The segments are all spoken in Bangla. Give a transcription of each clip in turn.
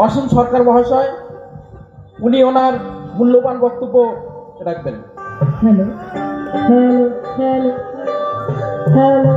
অসীম সরকার মহাশয় উনি ওনার মূল্যবান বক্তব্য রাখবেন। Hello hello hello hello.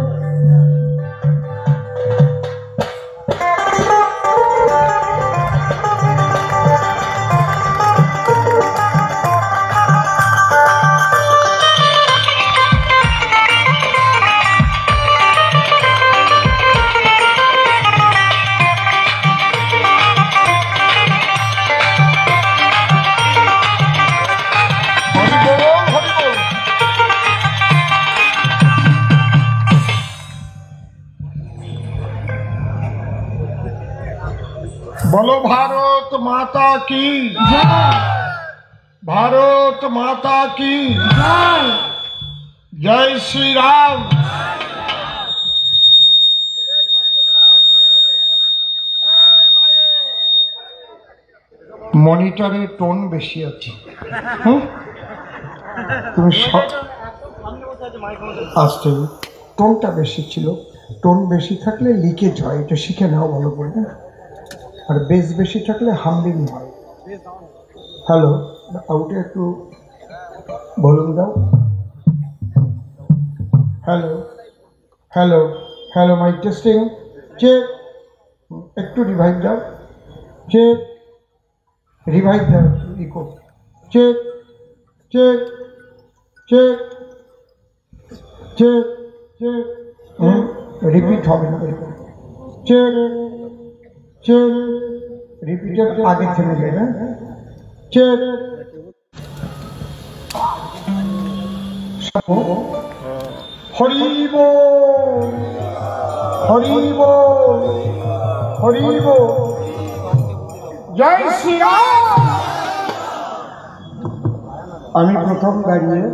बोलो भारत माता की जय। भारत माता की जय। जय श्री राम। মনিটরে টোন বেশি আছে, তুমি আসতে টোনটা বেশি ছিল। টোন বেশি থাকলে লিকেজ হয়, এটা শিখে নাও ভালো করে। আর বেস বেশি থাকলে হামলিং হয়। হ্যালো, আউটে একটু ভলিউম দাও। Hello hello hello, mic testing, check. একটু রিভাইভ দাও, চেক। রিভাইভ দাও, echo, check check check check check. Repeat হবে না, চেক চেক। রিপিটের আগে থেমে যাবে। চেক। হরি বল হরি বল হরি বল। জয় শ্রী রাম। আমি প্রথম দাঁড়িয়ে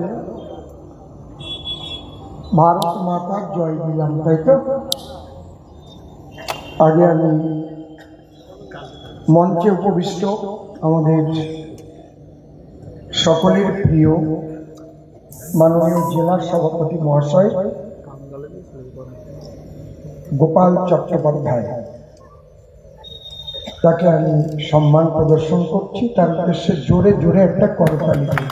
ভারত মাতার জয় দিলাম, তাই তো? আগে আমি মঞ্চে উপবিষ্ট আমাদের সকলের প্রিয় মাননীয় জেলা সভাপতি মহাশয় গোপাল চট্টোপাধ্যায়, তাকে আমি সম্মান প্রদর্শন করছি। তার উদ্দেশ্যে জোরে জোরে একটা করতালি দিই।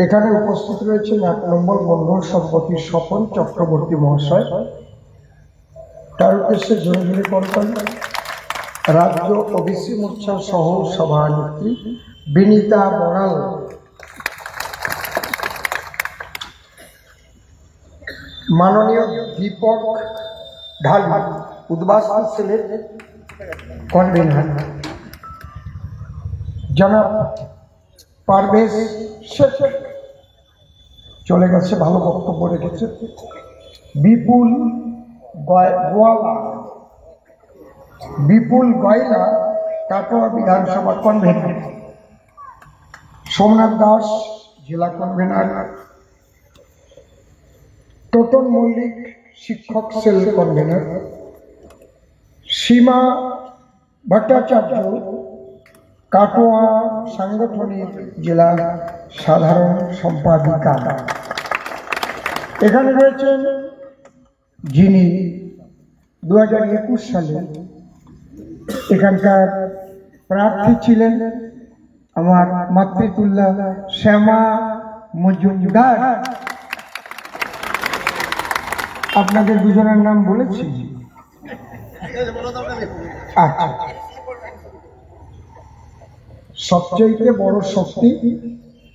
এখানে উপস্থিত রয়েছেন ১ নম্বর মন্ডল সভাপতি স্বপন চক্রবর্তী মহাশয়, তার উদ্দেশ্যে জোরে জোরে করতালি। রাজ্য ওবিসি মোর্চা সহ সভানেত্রী বিনীতা বড়াল, মাননীয় দীপক ঢালি উদ্বাস্তু সেলের কনভেনর, জনাব পারভেজ শেখ চলে গেছে, ভালো বক্তব্য রেখেছে। বিপুল গয়লা কাটোয়া বিধানসভা কনভেনর, সোমনাথ দাস জেলা কনভেনর, টোটন মল্লিক শিক্ষক সেল কনভেনর, সীমা ভট্টাচার্য কাটোয়া সাংগঠনিক জেলা সাধারণ সম্পাদিকা। এখানে রয়েছেন যিনি 2021 সালে এখানকার প্রার্থী ছিলেন, আমার মাতৃতুল্য শ্যামা মজুমদার। আপনাদের দুজনের নাম বলেছি। আচ্ছা, সবচেয়ে বড় শক্তি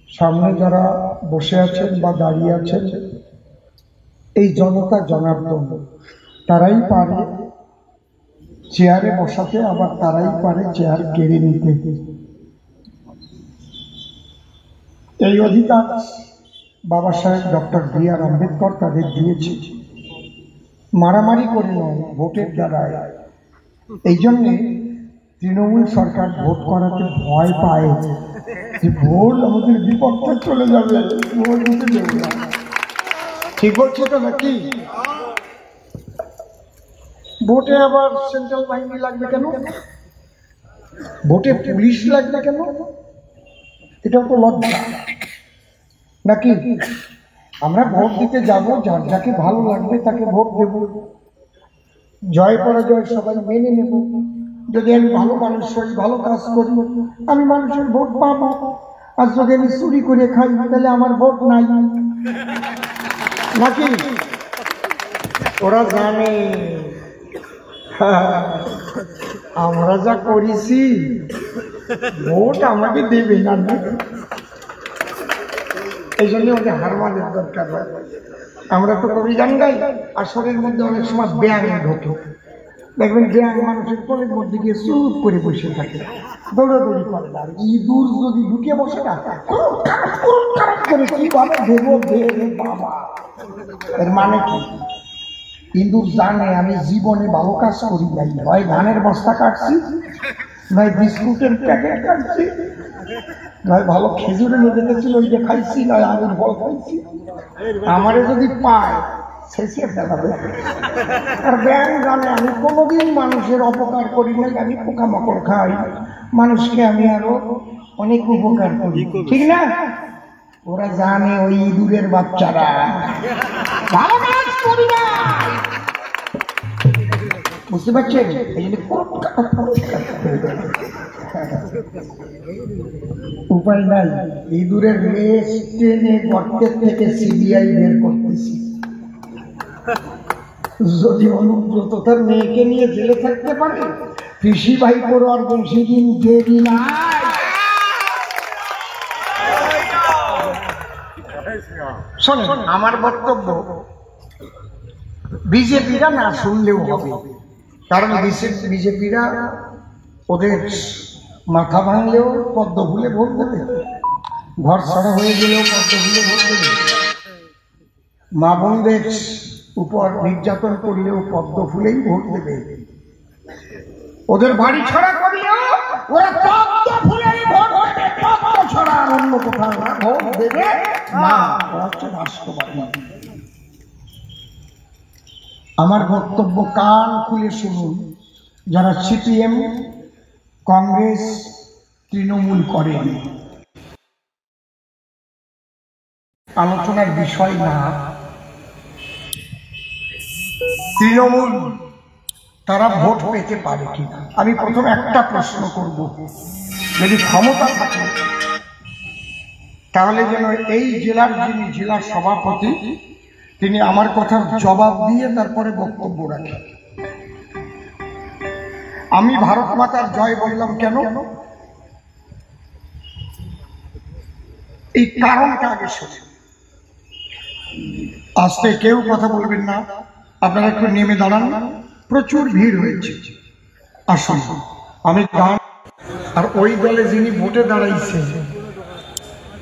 সামনে যারা বসে আছেন বা দাঁড়িয়ে আছেন, এই জনতা জনার্দন, তারাই পারে চেয়ারে বসাতে, আবার তারাই পারে চেয়ার কেড়ে নিতে। এই অধিকার বাবা সাহেব ডক্টর বি.আর. আম্বেদকর তাদের দিয়েছে, মারামারি করে নয়, ভোটের দ্বারায়। এই জন্যে তৃণমূল সরকার ভোট করাতে ভয় পায় যে ভোট আমাদের বিপক্ষে চলে যাবে, ভোট দিতে দেবে না। ঠিক বলছে তো নাকি? ভোটে আবার সেন্ট্রাল বাহিনী লাগবে কেন? ভোটে পুলিশ লাগবে কেন? এটাও তো লজ্জা নাকি? আমরা ভোট দিতে যাব, যার যাকে ভালো লাগবে তাকে ভোট দেব, জয় পরাজয় সবাই মেনে নেব। যদি আমি ভালো মানুষ হই, ভালো কাজ করি, আমি মানুষের ভোট পাবো। আর যদি আমি চুরি করে খাই, তাহলে আমার ভোট নাই, নাকি? ওরা জানে আমরা যা করেছি ভোট আমাকে দেবে না, এই জন্য ওদের হার মানের দরকার হয়। আমরা তো কবি গান গাই, আসরের মধ্যে অনেক সময় ব্যাং ঢোকে, দেখবেন ব্যাং মানুষের কোলের মধ্যে গিয়ে চুপ করে বসে থাকে, দৌড়াদৌড়ি করে না। আর ইঁদুর যদি ঢুকে বসে না করে কিভাবে দেবো দেবে বাবা, এর মানে কি? ইঁদুর জানে আমি জীবনে ভালো কাজ করি নাই, হয় ধানের বস্তা কাটছি, নয় বিস্কুটের প্যাকেট কাটছি, নয় ভালো খেজুরের নদী ছিল ওইটা খাইছি, নয় আলুর ফল খাইছি। আমারে যদি পায় শেষে ফেলাবে। আর ব্যাং জানে আমি কোনোদিন মানুষের অপকার করি নাই, আমি পোকামাকড় খাই, মানুষকে আমি আরো অনেক উপকার করি, ঠিক না? ওরা জানে ওই ইঁদুরের বাচ্চারা ভালো কাজ করি না, বুঝতে পারছেন? এই জন্য উপায় নাই, ইঁদুরের লেজ টেনে গর্তের থেকে সিবিআই বের করতেছি। যদি অনুব্রত তার মেয়েকে নিয়ে জেলে থাকতে পারে, কৃষি ভাই করো আর বেশি দিন দেরি নাই। শোনেন, আমার বক্তব্য বিজেপিরা না শুনলেও হবে, কারণ বিজেপিরা ওদের মাথা ভাঙলেও পদ্ম ফুলে ভোট দেবে, ঘর ছাড়া হয়ে গেলেও পদ্ম ফুলে ভোট দেবে, মা বোনদের উপর নির্যাতন করলেও পদ্ম ফুলেই ভোট দেবে, ওদের বাড়ি ছাড়া করলেও ওরা পদ্ম ফুলেই ভোট দেবে, পদ্ম ছাড়া আর অন্য কোথাও ভোট দেবে না। ওরা হচ্ছে রাষ্ট্রবাদী। আমার বক্তব্য কান খুলে শুনুন, যারা সিপিএম, কংগ্রেস, তৃণমূল করেন, আলোচনার বিষয় না। তৃণমূল তারা ভোট পেতে পারে কিনা, আমি প্রথম একটা প্রশ্ন করব। যদি ক্ষমতা থাকে তাহলে যেন এই জেলার যিনি জেলা সভাপতি, তিনি আমার কথার জবাব দিয়ে তারপরে বক্তব্য রাখেন। আমি ভারত মাতার জয় বললাম কেন, এই কারণটা আগে শুনে। আজকে কেউ কথা বলবেন না, আপনারা একটু নেমে দাঁড়ান, প্রচুর ভিড় হয়েছে। আসুন, আমি গান। আর ওই দলে যিনি ভোটে দাঁড়াইছেন,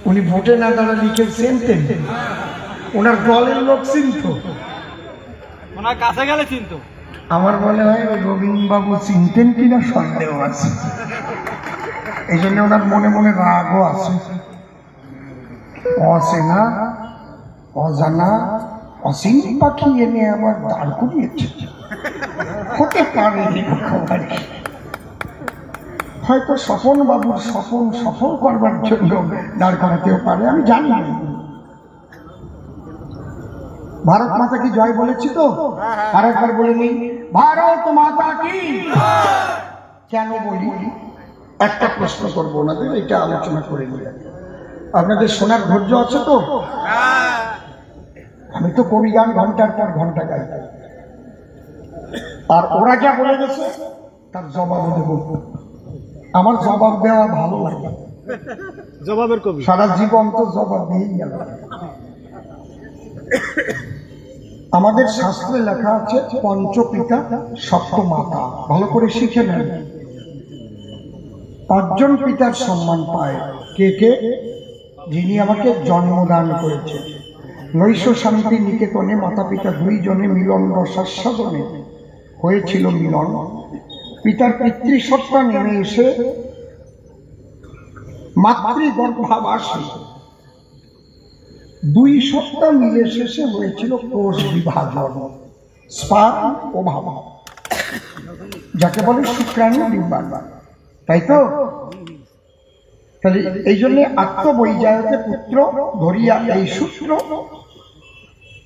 উনি ভোটে না দাঁড়ালে কেউ চিনতেন? ওনার দলের লোক চিনত, ওনার কাছে গেলে চিনত। আমার মনে হয় ওই গোবিন্দবাবু চিনতেন কিনা সন্দেহ আছে, এই জন্য ওনার মনে মনে রাগও আছে। অচেনা, অজানা, অসীম পাখি এনে আবার দাঁড় করিয়েছে, হতে পারে হয়তো স্বপন বাবুর স্বপন সফল করবার জন্য দাঁড় করাতেও পারে, আমি জানি না। ভারত মাতা কি জয় বলেছি তো, আরেকবার বলে নেই, ভারত মাতা কি। কেন বলি, একটা প্রশ্ন করবো ওনাদের, এটা আলোচনা করে নিয়ে। আপনাদের শোনার ধৈর্য আছে তো? আমি তো কবি গান ঘন্টার পর ঘন্টা গাই, আর ওরা যা বলে গেছে তার জবাব দেব। আমার জবাব দেওয়া ভালো লাগে, জবাবের কবি, সারা জীবন তো জবাব দিয়েই গেল। আমাদের শাস্ত্রে লেখা আছে পঞ্চপিতা সপ্তমাতা, ভালো করে শিখে নেন। 5 জন পিতার সম্মান পায়। কে কে? যিনি আমাকে জন্মদান করেছে। নৈশ শান্তি নিকেতনে মাতা পিতা 2 জনে মিলন রসাস্বাদনে হয়েছিল মিলন। পিতার পিতৃসত্তা নেমে এসে মাতৃগর্ভাবাসী 2 সত্তা মিলে শেষে হয়েছিল কোষ বিভাজন, স্পার্ম ও ভাবা, যাকে বলে শুক্রাণু ডিম্বাণু, তাই তো? তাহলে এই জন্য আত্মবৈজায়তে পুত্র ধরিয়া এই সূত্র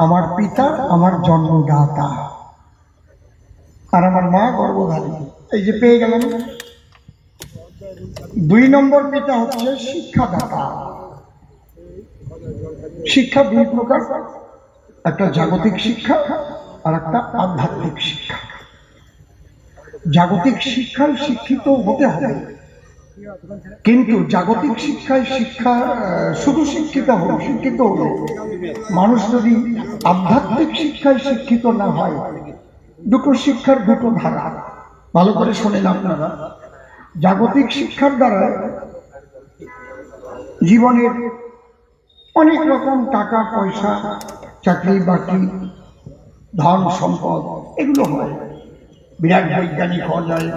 আমার পিতা আমার জন্মদাতা, আর আমার মা গর্ভধারী। এই যে পেয়ে গেলাম। 2 নম্বর পিতা হচ্ছে শিক্ষাদাতা। শিক্ষা 2 প্রকার, একটা জাগতিক শিক্ষা আর একটা আধ্যাত্মিক শিক্ষা। জাগতিক শিক্ষায় শিক্ষিত হতে হবে, কিন্তু জাগতিক শিক্ষায় শুধু শিক্ষিত হলে মানুষ যদি আধ্যাত্মিক শিক্ষায় শিক্ষিত না হয়, দুটো শিক্ষার দুটো ধারা। ভালো করে শোনেন আপনারা। জাগতিক শিক্ষার দ্বারা জীবনের অনেক রকম টাকা পয়সা, চাকরি বাকরি, ধন সম্পদ এগুলো হয়। বিরাট বৈজ্ঞানিক হওয়া যায়,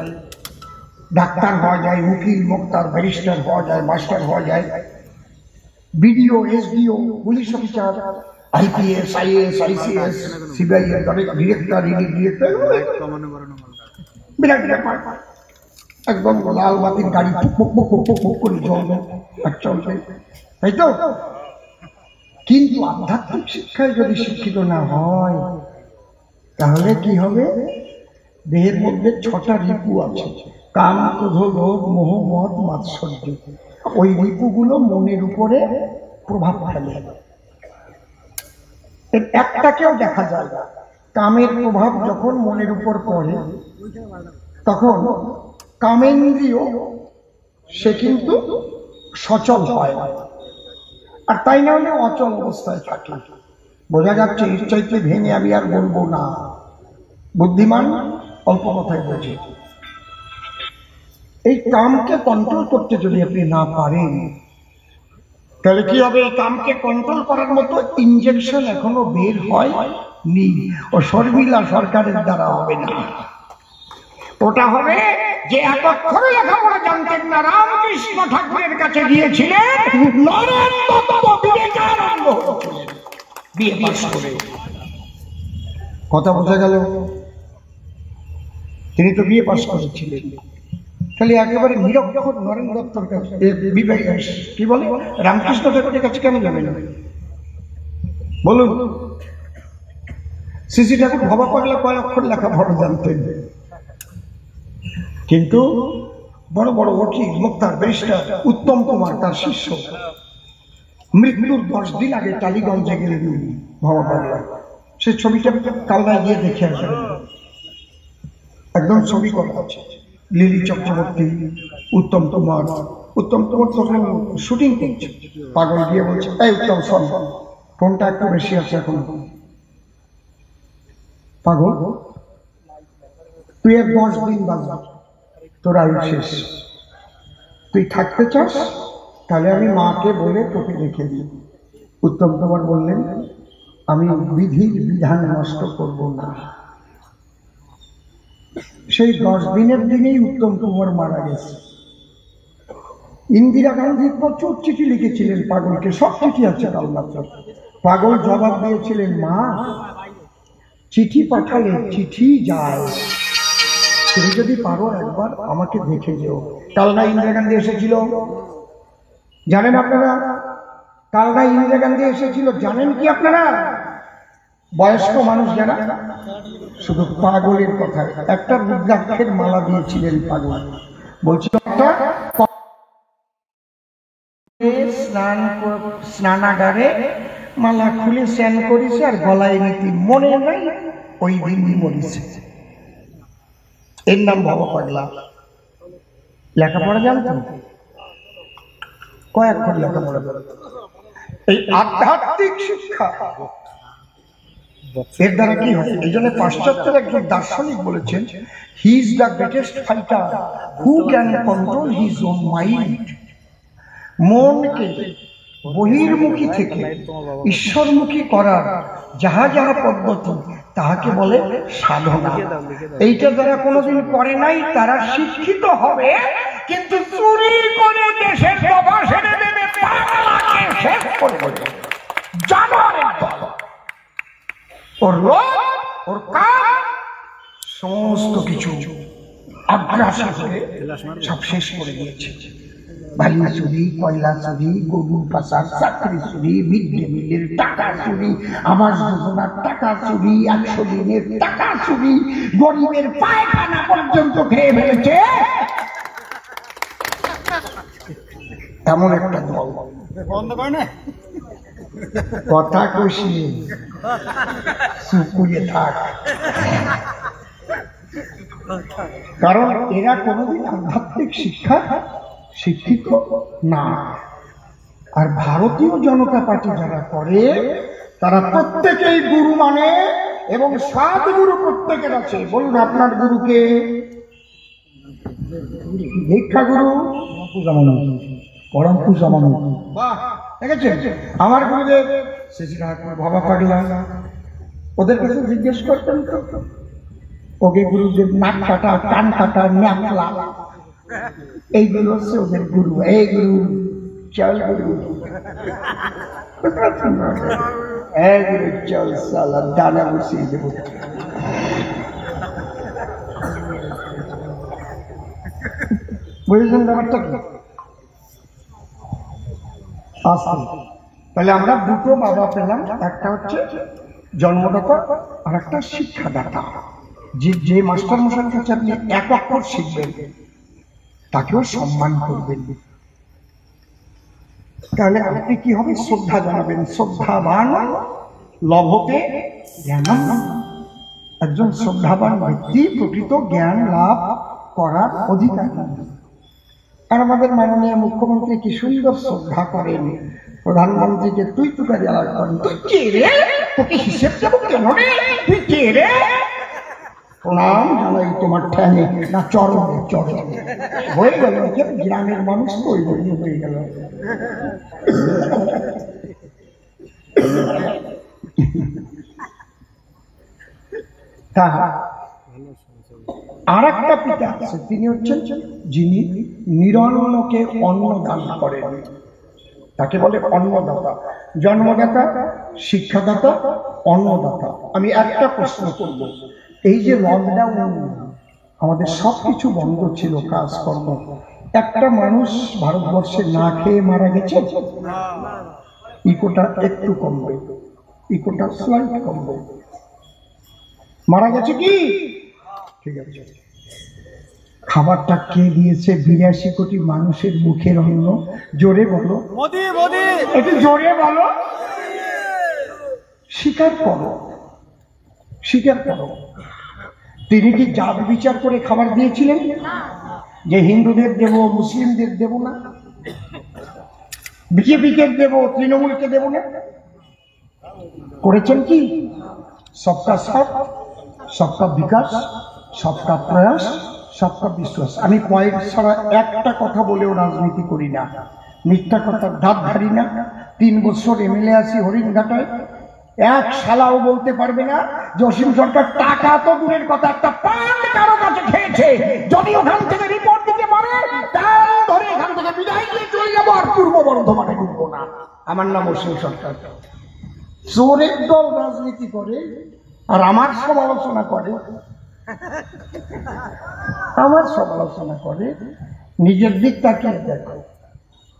ডাক্তার হওয়া যায়, উকিল মোক্তার ব্যারিস্টার হওয়া যায়, মাস্টার হওয়া যায়, BDO SDO police officer, IPS is ICS CBI এর ডিরেক্টর ইডি ডিরেক্টর, বিরাট ব্যাপার। একদম লাল বাতির গাড়ি করে চলবে আর চলবে, তাই তো? কিন্তু আধ্যাত্মিক শিক্ষায় যদি শিক্ষিত না হয় তাহলে কি হবে? দেহের মধ্যে 6টা রিপু আছে, কাম ক্রোধ লোভ মোহ মদ মাৎসর্য। ওই রিপুগুলো মনের উপরে প্রভাব ফেলে। এর একটাকেও দেখা যায় না। কামের প্রভাব যখন মনের উপর পড়ে তখন কামেন্দ্রিয় সে কিন্তু সচল হয়, আর তাই না হলে অচল অবস্থায় থাকে। বোঝা যাচ্ছে, এর চাইতে ভেঙে আমি আর বলবো না। বুদ্ধিমান অল্প কথায় বোঝে। এই কামকে কন্ট্রোল করতে যদি আপনি না পারেন তাহলে কি হবে? এই কামকে কন্ট্রোল করার মতো ইনজেকশন এখনো বের হয়নি। ও শর্মিলা সরকারের দ্বারা হবে না। ওটা হবে যে এক অক্ষরে লেখাপড়া জানতেন না, রামকৃষ্ণ ঠাকুরের কাছে গিয়েছিলেন, বিয়ে পাস করে। কথা বোঝা গেল? তিনি তো বিয়ে পাস করেছিলেন। তাহলে একেবারে নিরক্ষর নরেন দত্তর কাছে, কি বলে, রামকৃষ্ণ ঠাকুরের কাছে কেন যাবেন বলুন? শ্রী ঠাকুর ভবা পাগলা কয় অক্ষর লেখাপড়া জানতেন, কিন্তু বড় বড় উকিল মুক্তার ব্যারিস্টার উত্তম কুমার তার শিষ্য মৃত্যুর 10 দিন আগে টালিগঞ্জে গেলেন ভবা পাগলা। সে ছবিটা কালনায় গিয়ে দেখে আসেন, একদম ছবি করা আছে। লিলি চক্রবর্তী, উত্তম কুমার তখন শুটিং করছে। পাগল গিয়ে বলছে, এই উত্তম শোন, ফোনটা একটু বেশি আছে এখন। পাগল, তুই 10 দিন বাঁচবি, তোর আয়ু শেষ। তুই থাকতে চাস তাহলে আমি মাকে বলে তোকে রেখে দিই। উত্তম কুমার বললেন, আমি বিধির বিধান নষ্ট করব না। সেই 10 দিনের দিনেই উত্তম কুমার মারা গেছে। ইন্দিরা গান্ধী প্রচুর চিঠি লিখেছিলেন পাগলকে, সব চিঠি আছে কালমাত্র। পাগল জবাব দিয়েছিলেন, মা চিঠি পাঠালে চিঠি যায়, তুমি যদি পারো একবার আমাকে দেখে যেও। কালনা ইন্দিরা গান্ধী এসেছিল, জানেন আপনারা? কালনা ইন্দিরা গান্ধী এসেছিল, জানেন কি আপনারা? বয়স্ক মানুষ যারা, শুধু পাগলের কথা, একটা রুদ্রাক্ষের মালা দিয়েছিলেন পাগল। বলছিল স্নানাগারে মালা খুলে স্নান করেছে আর গলায় নীতি মনে নাই, ওই দিনই মরেছে। এর নাম ভবা পাগলা। লেখাপড়া জানতেন, কয়েক ঘর লেখাপড়া। এই আধ্যাত্মিক শিক্ষা এর দ্বারা কি হয়? এই জন্য পাশ্চাত্যের একজন দার্শনিক বলেছেন, he is the greatest fighter who can control his own mind. মনকে বহির্মুখী থেকে ঈশ্বরমুখী করার যাহা যাহা পদ্ধতি তাহাকে বলে সাধনা। এইটা যারা কোনোদিন করে নাই তারা শিক্ষিত হবে, কিন্তু চুরি করে দেশের বাবা সেরে দেবে, পাগলাকে শেষ করে দেবে। জানোয়ারের দল, ওর লোভ, ওর কাজ, সমস্ত কিছু আগ্রাসন করে সব শেষ করে দিয়েছে। বালি চুরি, কয়লা চুরি, গরুর পাচার, চাকরি চুরি, মিড ডে মিলের টাকা চুরি, আবাস যোজনার টাকা চুরি, 100 দিনের টাকা চুরি, গরিবের পায়খানা পর্যন্ত খেয়ে ফেলেছে এমন একটা দল। বন্ধ করে না কথা কষিয়ে চুপুয়ে থাক, কারণ এরা কোনোদিন আধ্যাত্মিক শিক্ষা শিক্ষিত না। আর ভারতীয় জনতা পার্টি যারা করে তারা প্রত্যেকেই গুরু মানে, এবং সদ্গুরু প্রত্যেকের আছে। বলুন আপনার গুরুকে? ভিক্ষা গুরু পরম পূজা মানুষ, দেখেছেন? আমার গুরুদেব শ্রী ঠাকুর বাবা পাগলা, ওদের কাছে জিজ্ঞেস করতেন তো, ওকে গুরুদেব নাক কাটা, কান কাটা, ন্যাকলা, এইগুলো হচ্ছে ওদের গুরু। এই গুরু চল, গুরু এই গুরু চল, সালা ডানা বসিয়ে দেবো। বুঝেছেন ব্যাপারটা কি? আচ্ছা, তাহলে আমরা দুটো বাবা পেলাম, একটা হচ্ছে জন্মদাতা আর একটা শিক্ষাদাতা। যে মাস্টার মশাইয়ের কাছে আপনি এক অক্ষর শিখবেন তাকেও সম্মান করবেন, তাহলে আপনি কি হবে? শ্রদ্ধা জানাবেন। শ্রদ্ধাবান লভতে জ্ঞানম। একজন শ্রদ্ধাবান ব্যক্তি প্রকৃত জ্ঞান লাভ করার অধিকার। আর আমাদের মাননীয় মুখ্যমন্ত্রী কি সুন্দর শ্রদ্ধা করেন, প্রধানমন্ত্রীকে তুই তুকারি আলাদা করেন। তুই কে রে? তোকে হিসেব দেবো কেন রে? তুই কে রে? প্রণাম জানাই তোমার ঠ্যাঙে, না চরণে, চরণে হয়ে গেল। গ্রামের মানুষ তো ওই জন্য হয়ে গেল। আর একটা পিতা আছে, তিনি হচ্ছেন যিনি নিরন্নকে অন্ন দান করেন, তাকে বলে অন্নদাতা। জন্মদাতা, শিক্ষাদাতা, অন্নদাতা। আমি একটা প্রশ্ন করব, এই যে লকডাউন, আমাদের সবকিছু বন্ধ ছিল, কাজকর্ম, একটা মানুষ ভারতবর্ষে না খেয়ে মারা গেছে? ইকোটা একটু কমবে, ইকোটা স্লাইট কমবে। মারা গেছে কি? ঠিক আছে। খাবারটা কে দিয়েছে? 82 কোটি মানুষের মুখের অন্ন। জোরে বলো, মোদি মোদি, একটু জোরে বলো, স্বীকার করো, স্বীকার করো। তিনি কি জাত বিচার করে খাবার দিয়েছিলেন যে হিন্দুদের দেব, মুসলিমদের দেব না, বিজেপিকে দেব, তৃণমূলকে দেব না? করেছেন কি? সবকা সাথ, সবকা বিকাশ, সবকা প্রয়াস, সবকা বিশ্বাস। আমি পয়েন্ট ছাড়া একটা কথা বলেও রাজনীতি করি না, মিথ্যা কথার ধার ধারি না। 3 বছর এমএলএ আছি হরিণঘাটায়, এক শালাও বলতে পারবে না যে অসীম সরকার টাকা তো দূরের কথা, একটা পান কারো কাছে খেয়েছে। যদি ওখান থেকে রিপোর্ট দিতে পারে, তাই ধরে এখান থেকে বিদায় দিয়ে চলে যাবো, আর পূর্ব বর্ধমানে ঢুকবো না। আমার নাম অসীম সরকার। চোরের দল রাজনীতি করে আর আমার সমালোচনা করে, আমার সমালোচনা করে। নিজের দিক তাকিয়ে দেখো।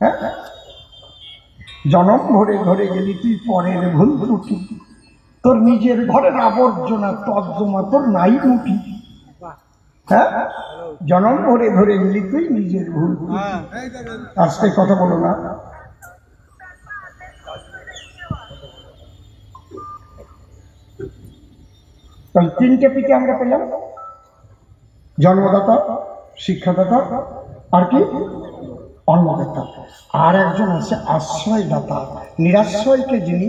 হ্যাঁ, জনম ভরে ধরে গেলি তুই পরের ভুল ত্রুটি, তোর নিজের ঘরের আবর্জনা তর্জমা তোর নাই মুটি। হ্যাঁ, জনম ভরে ধরে গেলি তুই নিজের ভুল ত্রুটি। আজকে কথা বলো না। তাহলে 3টে পিকে আমরা পেলাম, জন্মদাতা, শিক্ষাদাতা, আর কি? অন্নদাতা। আর একজন আছে আশ্রয়দাতা, নিরাশ্রয়কে যিনি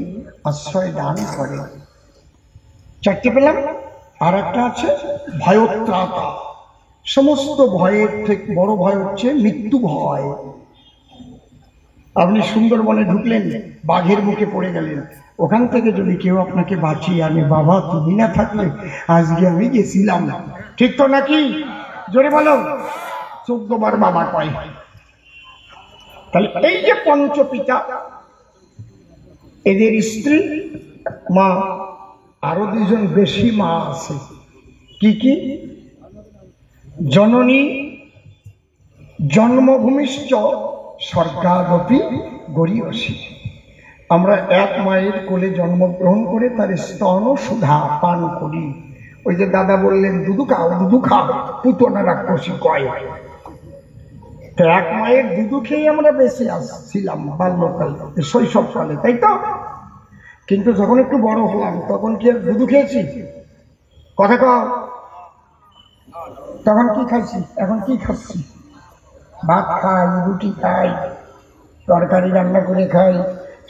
আশ্রয় দান করেন। 4টে পেলাম। আর একটা আছে ভয়োত্রাতা। সমস্ত ভয়ের থেকে বড় ভয় হচ্ছে মৃত্যু ভয়। আপনি সুন্দরবনে ঢুকলেন, বাঘের মুখে পড়ে গেলেন, ওখান থেকে যদি কেউ আপনাকে বাঁচিয়ে আনে, বাবা তুমি না থাকলে আজকে আমি গেছিলাম না, ঠিক তো নাকি? জোরে বলো। 14 বার বাবা কয়। তাহলে এই যে পঞ্চপিতা, এদের স্ত্রী মা, আরো 2জন বেশি মা আছে। কি কি? জননী জন্মভূমিশ্চ স্বর্গাদপি গরীয়সী। আমরা এক মায়ের কোলে জন্মগ্রহণ করে তার স্তন সুধা পান করি। ওই যে দাদা বললেন দুধু খাও পুতনা রাক্ষসী কয়। তো এক মায়ের দুধু খেয়ে আমরা বেঁচে আসছিলাম বাল্যকালে, শৈশবকালে, তাই তো? কিন্তু যখন একটু বড় হলাম তখন কি আর দুধু খেয়েছি? কথা কও। তখন কি খাইছি? এখন কি খাচ্ছি? ভাত খাই, রুটি খাই, তরকারি রান্না করে খাই,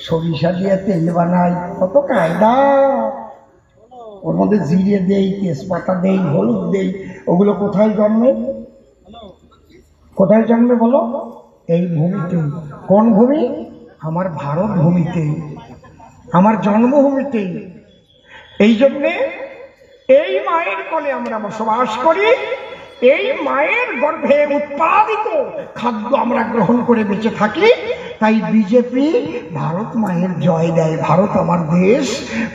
সরিষা দিয়ে তেল বানাই, কত কায়দা। ওর মধ্যে জিরে দেই, তেজপাতা দেই, হলুদ দেই। ওগুলো কোথায় জন্মে? কোথায় জন্মে বলো? এই ভূমিতে। কোন ভূমি? আমার ভারত ভূমিতে, আমার জন্মভূমিতে। এই জন্যে এই মায়ের কোলে আমরা বসবাস করি, এই মায়ের গর্ভে উৎপাদিত খাদ্য আমরা গ্রহণ করে বেঁচে থাকি। তাই বিজেপি ভারত মায়ের জয় দেয়। ভারত আমার দেশ,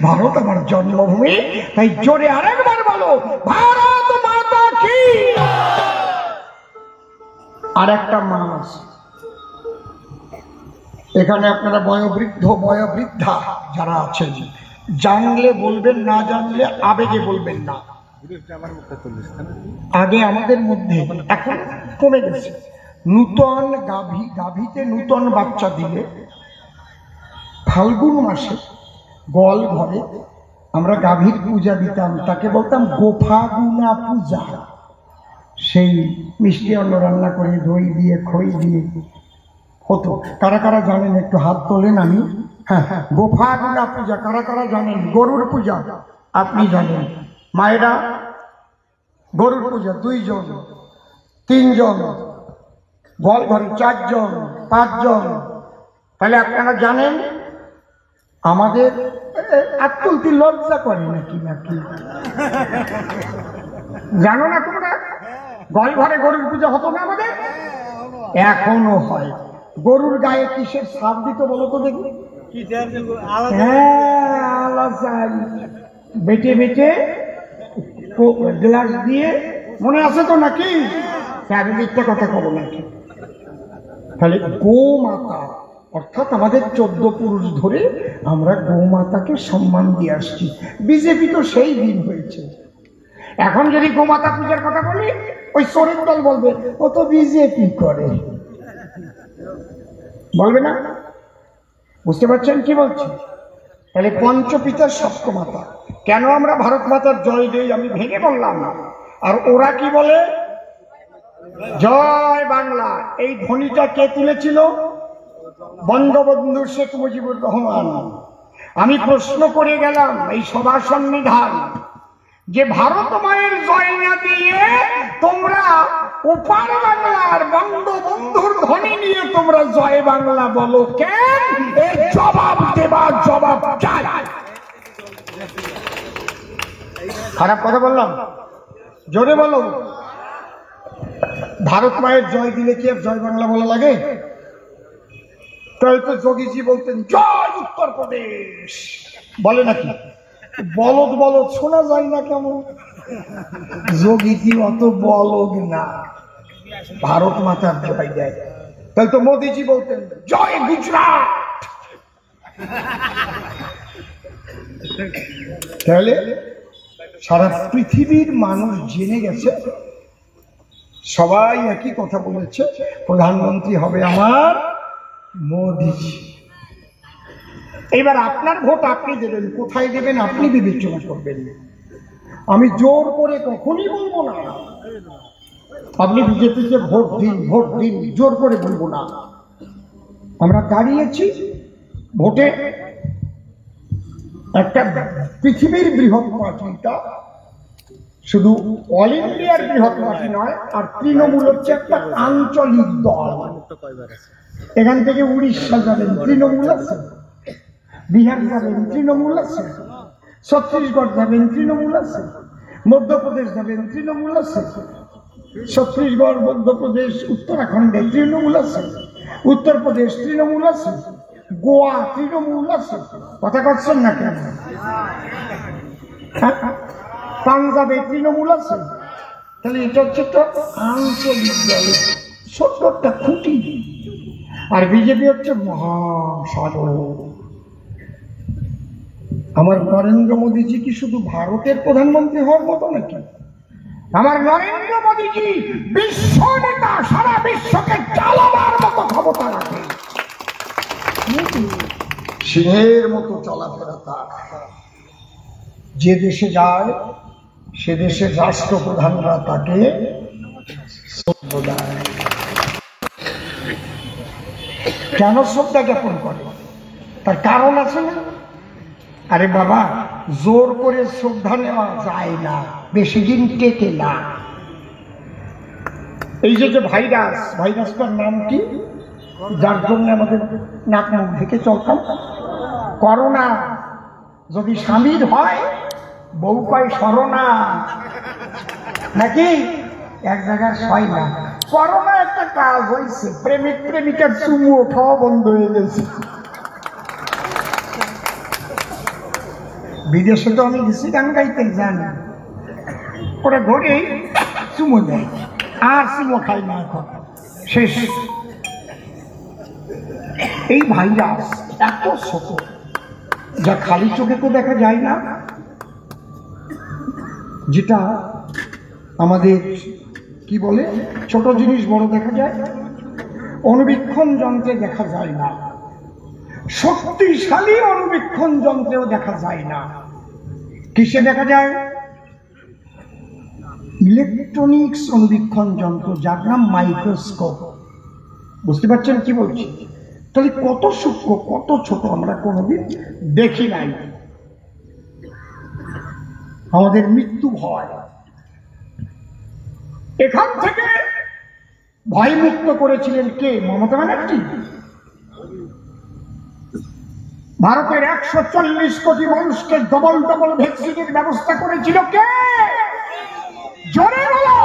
ভারত আমার জন্মভূমি। তাই জোরে আরেকবার বলো, ভারত মাতা কি। আর একটা মাস এখানে আপনারা বয়োবৃদ্ধা যারা আছেন, জানলে বলবেন, না জানলে আবেগে বলবেন না। আগে আমাদের মধ্যে, এখন কমে গেছে, নূতন গাভীতে নূতন বাচ্চা দিলে ফাল্গুন মাসে গোয়াল ঘরে আমরা গাভীর পূজা দিতাম, তাকে বলতাম গোফাগুনা পূজা। সেই মিষ্টি অন্ন রান্না করে দই দিয়ে খই দিয়ে হতো। কারা কারা জানেন একটু হাত তোলেন। আমি হ্যাঁ, গোফাগুনা পূজা কারা কারা জানেন? গরুর পূজা আপনি জানেন। মায়েরা গরুর পূজা 2 জন 3 জন, গোয়াল ঘরে 4 জন 5 জন। তাহলে আপনারা জানেন আমাদের আর তুলতে লজ্জা করে নাকি নাকি জানো না তোমরা? গোয়াল ঘরে গরুর পূজা হতো না আমাদের? এখনো হয়। গরুর গায়ে কিসের সাপ দিত বলো তো দেখি? হ্যাঁ, আলাদা বেটে বেটে গ্লাস দিয়ে, মনে আছে তো নাকি? চারিদিকটা কথা কব নাকি? তাহলে গোমাতা অর্থাৎ আমাদের 14 পুরুষ ধরে আমরা গোমাতাকে সম্মান দিয়ে আসছি। বিজেপি তো সেই দিন হয়েছে। এখন যদি গোমাতা পূজার কথা বলি, ওই চোরের দল বলবে ও তো বিজেপি করে, বলবে না? বুঝতে পারছেন কি বলছি? তাহলে পঞ্চপিতার সপ্তমাতা। কেন আমরা ভারত মাতার জয় দেই আমি ভেঙে বললাম না। আর ওরা কি বলে? জয় বাংলা। এই ধ্বনিটা কে তুলেছিল? বঙ্গবন্ধু শেখ মুজিবুর রহমান। আমি প্রশ্ন করে গেলাম এই সভা সন্নিধান যে ভারত মায়ের জয় না দিয়ে তোমরা ওপার বাংলার বঙ্গবন্ধুর ধ্বনি নিয়ে তোমরা জয় বাংলা বলো কেন? এর জবাব দেবার জবাব চাই। খারাপ কথা বললাম? জোরে বলো। ভারত মায়ের জয় দিলে কি আর জয় বাংলা বলা লাগে? তাই তো যোগীজি বলতেন জয় উত্তরপ্রদেশ, বলে নাকি? বলদ বলদ শোনা যায় না কেমন? যোগীজি অত বলদ না, ভারত মাতার জয় দেয়। তাই তো মোদীজি বলতেন জয় গুজরাট। তাহলে সারা পৃথিবীর মানুষ জেনে গেছে, সবাই একই কথা বলেছে, প্রধানমন্ত্রী হবে আমার মোদীজি। এবার আপনার ভোট আপনি দেবেন, কোথায় দেবেন আপনি বিবেচনা করবেন। আমি জোর করে কখনই বলবো না আপনি বিজেপিকে ভোট দিন, ভোট দিন, জোর করে বলবো না। আমরা দাঁড়িয়েছি ভোটে। একটা পৃথিবীর বৃহৎ পার্টিটা শুধু অল ইন্ডিয়ার বৃহৎ পার্টি নয়, আর তৃণমূল হচ্ছে একটা আঞ্চলিক দল। এখান থেকে উড়িষ্যা যাবেন তৃণমূল আছে, বিহার যাবেন তৃণমূল আছে, ছত্তিশগড় যাবেন তৃণমূল আছে, মধ্যপ্রদেশ যাবেন তৃণমূল আছে, ছত্তিশগড় মধ্যপ্রদেশ উত্তরাখণ্ডে তৃণমূল আছে, উত্তরপ্রদেশ তৃণমূল আছে, গোয়া তৃণমূল আছে। কথা করছেন না কেন? পাঞ্জাবে তৃণমূল আছে। তাহলে এটা হচ্ছে তো আঞ্চলিক দল, ছোট্ট একটা খুঁটি। আর বিজেপি হচ্ছে মহাসাগর। আমার নরেন্দ্র মোদীজি কি শুধু ভারতের প্রধানমন্ত্রী হওয়ার মতো নাকি? আমার নরেন্দ্র মোদীজি বিশ্ব নেতা, সারা বিশ্বকে চালাবার মতো ক্ষমতা রাখে, সিংহের মতো চলাফেরা তার। যে দেশে যায় সে দেশের রাষ্ট্রপ্রধানরা তাকে শ্রদ্ধা দেয়। কেন শ্রদ্ধা জ্ঞাপন করে? তার কারণ আছে না? আরে বাবা, জোর করে শ্রদ্ধা নেওয়া যায় না, বেশি দিন টেকে না। এই যে ভাইরাসটার নাম কি, যার জন্য আমাদের নাক মুখ ঢেকে চলতাম? করোনা। যদি স্বামীর হয় বউ পায় সরনা, নাকি এক জায়গায় হয় না। করোনা একটা কাজ হয়েছে, প্রেমিক প্রেমিকার চুমু খাওয়া বন্ধ হয়ে গেছে। বিদেশে তো আমি গেছি গান গাইতে, জানি ওরা ঘরে চুমো দেয়, আর চুমো খাই না, এখন শেষ। এই ভাইরাস এত ছোট, যা খালি চোখে তো দেখা যায় না, যেটা আমাদের কি বলে ছোট জিনিস বড় দেখা যায়, অণুবীক্ষণ যন্ত্রে দেখা যায় না, শক্তিশালী অণুবীক্ষণ যন্ত্রেও দেখা যায় না। কিসে দেখা যায়? ইলেকট্রনিক্স অণুবীক্ষণ যন্ত্র, যার নাম মাইক্রোস্কোপ। বুঝতে পারছেন কি বলছি? তাহলে কত সূক্ষ্ম, কত ছোট, আমরা কোনোদিন দেখি নাই। আমাদের মৃত্যু ভয়, এখান থেকে ভয়মুক্ত করেছিলেন কে? মমতা ব্যানার্জি। ভারতের 140 কোটি মানুষকে ডবল ডবল ভ্যাকসিনের ব্যবস্থা করেছিল কে? জোরে বলো।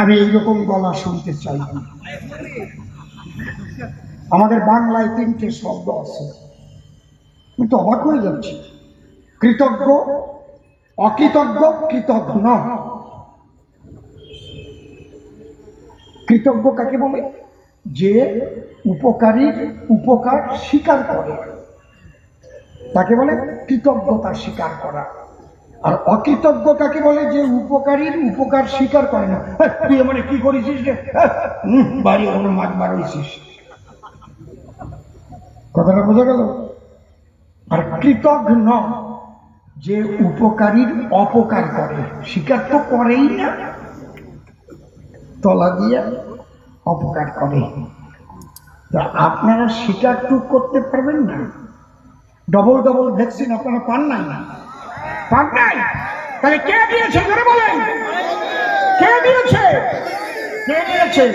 আমি এইরকম গলা শুনতে চাই না। আমাদের বাংলায় 3টে শব্দ আছে, আমি তো অবাক হয়ে যাচ্ছি। কৃতজ্ঞ, অকৃতজ্ঞ, কৃতজ্ঞ। কৃতজ্ঞ কাকে বলে? যে উপকারীর উপকার স্বীকার করে, তাকে বলে কৃতজ্ঞতা স্বীকার করা। আর অকৃতজ্ঞ কাকে বলে? যে উপকারীর উপকার স্বীকার করে না। তুই মানে কি করেছিস রে, বাড়ি ওখানে মাছ বাড়াইছিস। কথাটা বোঝা গেল? আর কৃতজ্ঞ যে উপকারীর অপকার করে, স্বীকার তো করেই না, তলা দিয়ে অপকার করে। আপনারা স্বীকারটুক করতে পারবেন না। ডবল ডবল ভ্যাকসিন আপনারা পান নাই, পান নাই। তাহলে কে দিয়েছে? ধরে বলেন, কে দিয়েছে? কে দিয়েছে?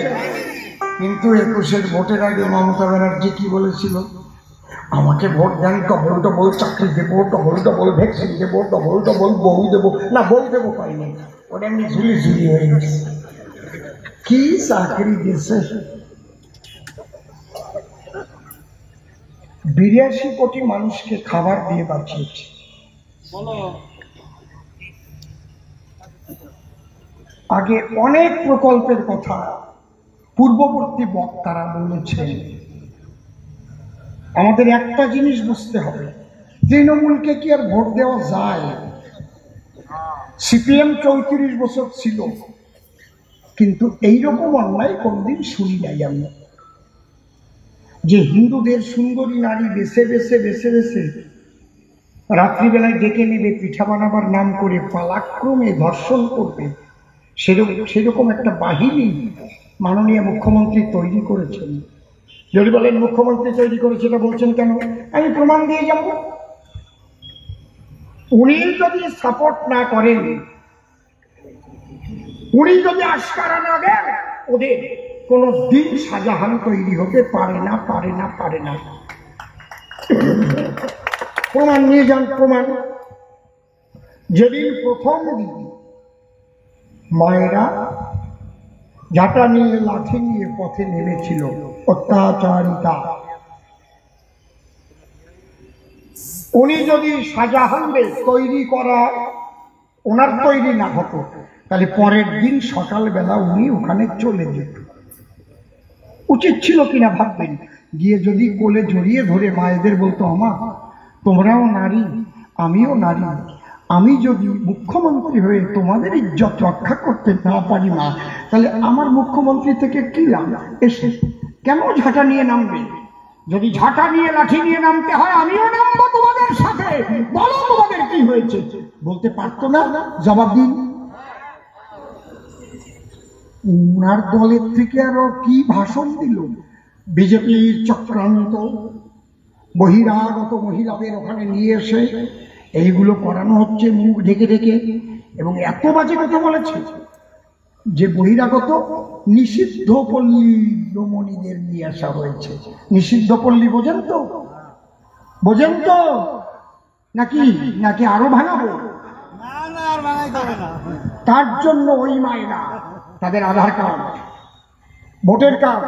কিন্তু 21-এর ভোটের আগে মমতা ব্যানার্জি কি বলেছিল? আমাকে ভোট দেন, ডবল ডবল চাকরি দেবো, ডবল ডবল ভ্যাকসিন দেবো, ডবল ডবল বউ দেবো। না, বউ দেবো পাইনি, ওটা এমনি ঝুলি ঝুলি হয়ে গেছে। কি চাকরি দিয়েছে? 82 কোটি মানুষকে খাবার দিয়ে বাঁচিয়েছে। আগে অনেক প্রকল্পের কথা পূর্ববর্তী বক্তারা বলেছেন। আমাদের একটা জিনিস বুঝতে হবে, তৃণমূলকে কি আর ভোট দেওয়া যায়? সিপিএম 34 বছর ছিল, কিন্তু এইরকম অন্যায় কোনদিন শুনি নাই আমি, যে হিন্দুদের সুন্দরী নারী বেছে বেছে বেছে বেছে রাত্রিবেলায় ডেকে নেবে, পিঠা বানাবার নাম করে পালাক্রমে ধর্ষণ করবে। সেরকম একটা বাহিনী মাননীয় মুখ্যমন্ত্রী তৈরি করেছেন। যদি বলেন মুখ্যমন্ত্রী তৈরি করেছে, এটা বলছেন কেন? আমি প্রমাণ দিয়ে যাব। উনি যদি সাপোর্ট না করেন, উনি যদি আস্কারা না দেন, ওদের কোনো দিন শাহজাহান তৈরি হতে পারে না, পারে না, পারে না। প্রমাণ নিয়ে যান, প্রমাণ। যেদিন প্রথম দিন মায়েরা ঝাঁটা নিয়ে, লাঠি নিয়ে পথে নেমেছিল অত্যাচারিতা, উনি যদি শাহজাহানদের তৈরি করা ওনার তৈরি না হতো, তাহলে পরের দিন সকালবেলা উনি ওখানে চলে যেত। উচিত ছিল কিনা ভাববেন। গিয়ে যদি কোলে জড়িয়ে ধরে মায়েদের বলতো, আমা তোমরাও নারী, আমিও নারী, আমি যদি মুখ্যমন্ত্রী হয়ে তোমাদের ইজ্জত রক্ষা করতে না পারি মা, তাহলে আমার মুখ্যমন্ত্রী থেকে কি লাভ? এসে কেন ঝাঁটা নিয়ে নামবে? যদি ঝাঁটা নিয়ে লাঠি নিয়ে নামতে হয় আমিও নামবো তোমাদের সাথে, বলো তোমাদের কি হয়েছে। বলতে পারতো না? জবাব দিন। উনার দলের থেকে আরো কি ভাষণ দিল। বিজেপির চক্রান্ত, বহিরাগত মহিলাদের ওখানে নিয়ে এসে এইগুলো করানো হচ্ছে মুখ ঢেকে ঢেকে, এবং এত বাজে কথা বলেছে যে বহিরাগত নিষিদ্ধ পল্লী রমণীদের নিয়ে আসা হয়েছে। নিষিদ্ধ পল্লী বোঝেন তো? বোঝেন তো? নাকি নাকি আরো ভাঙাবো? তার জন্য ওই মায়েরা তাদের Aadhaar card, voter card,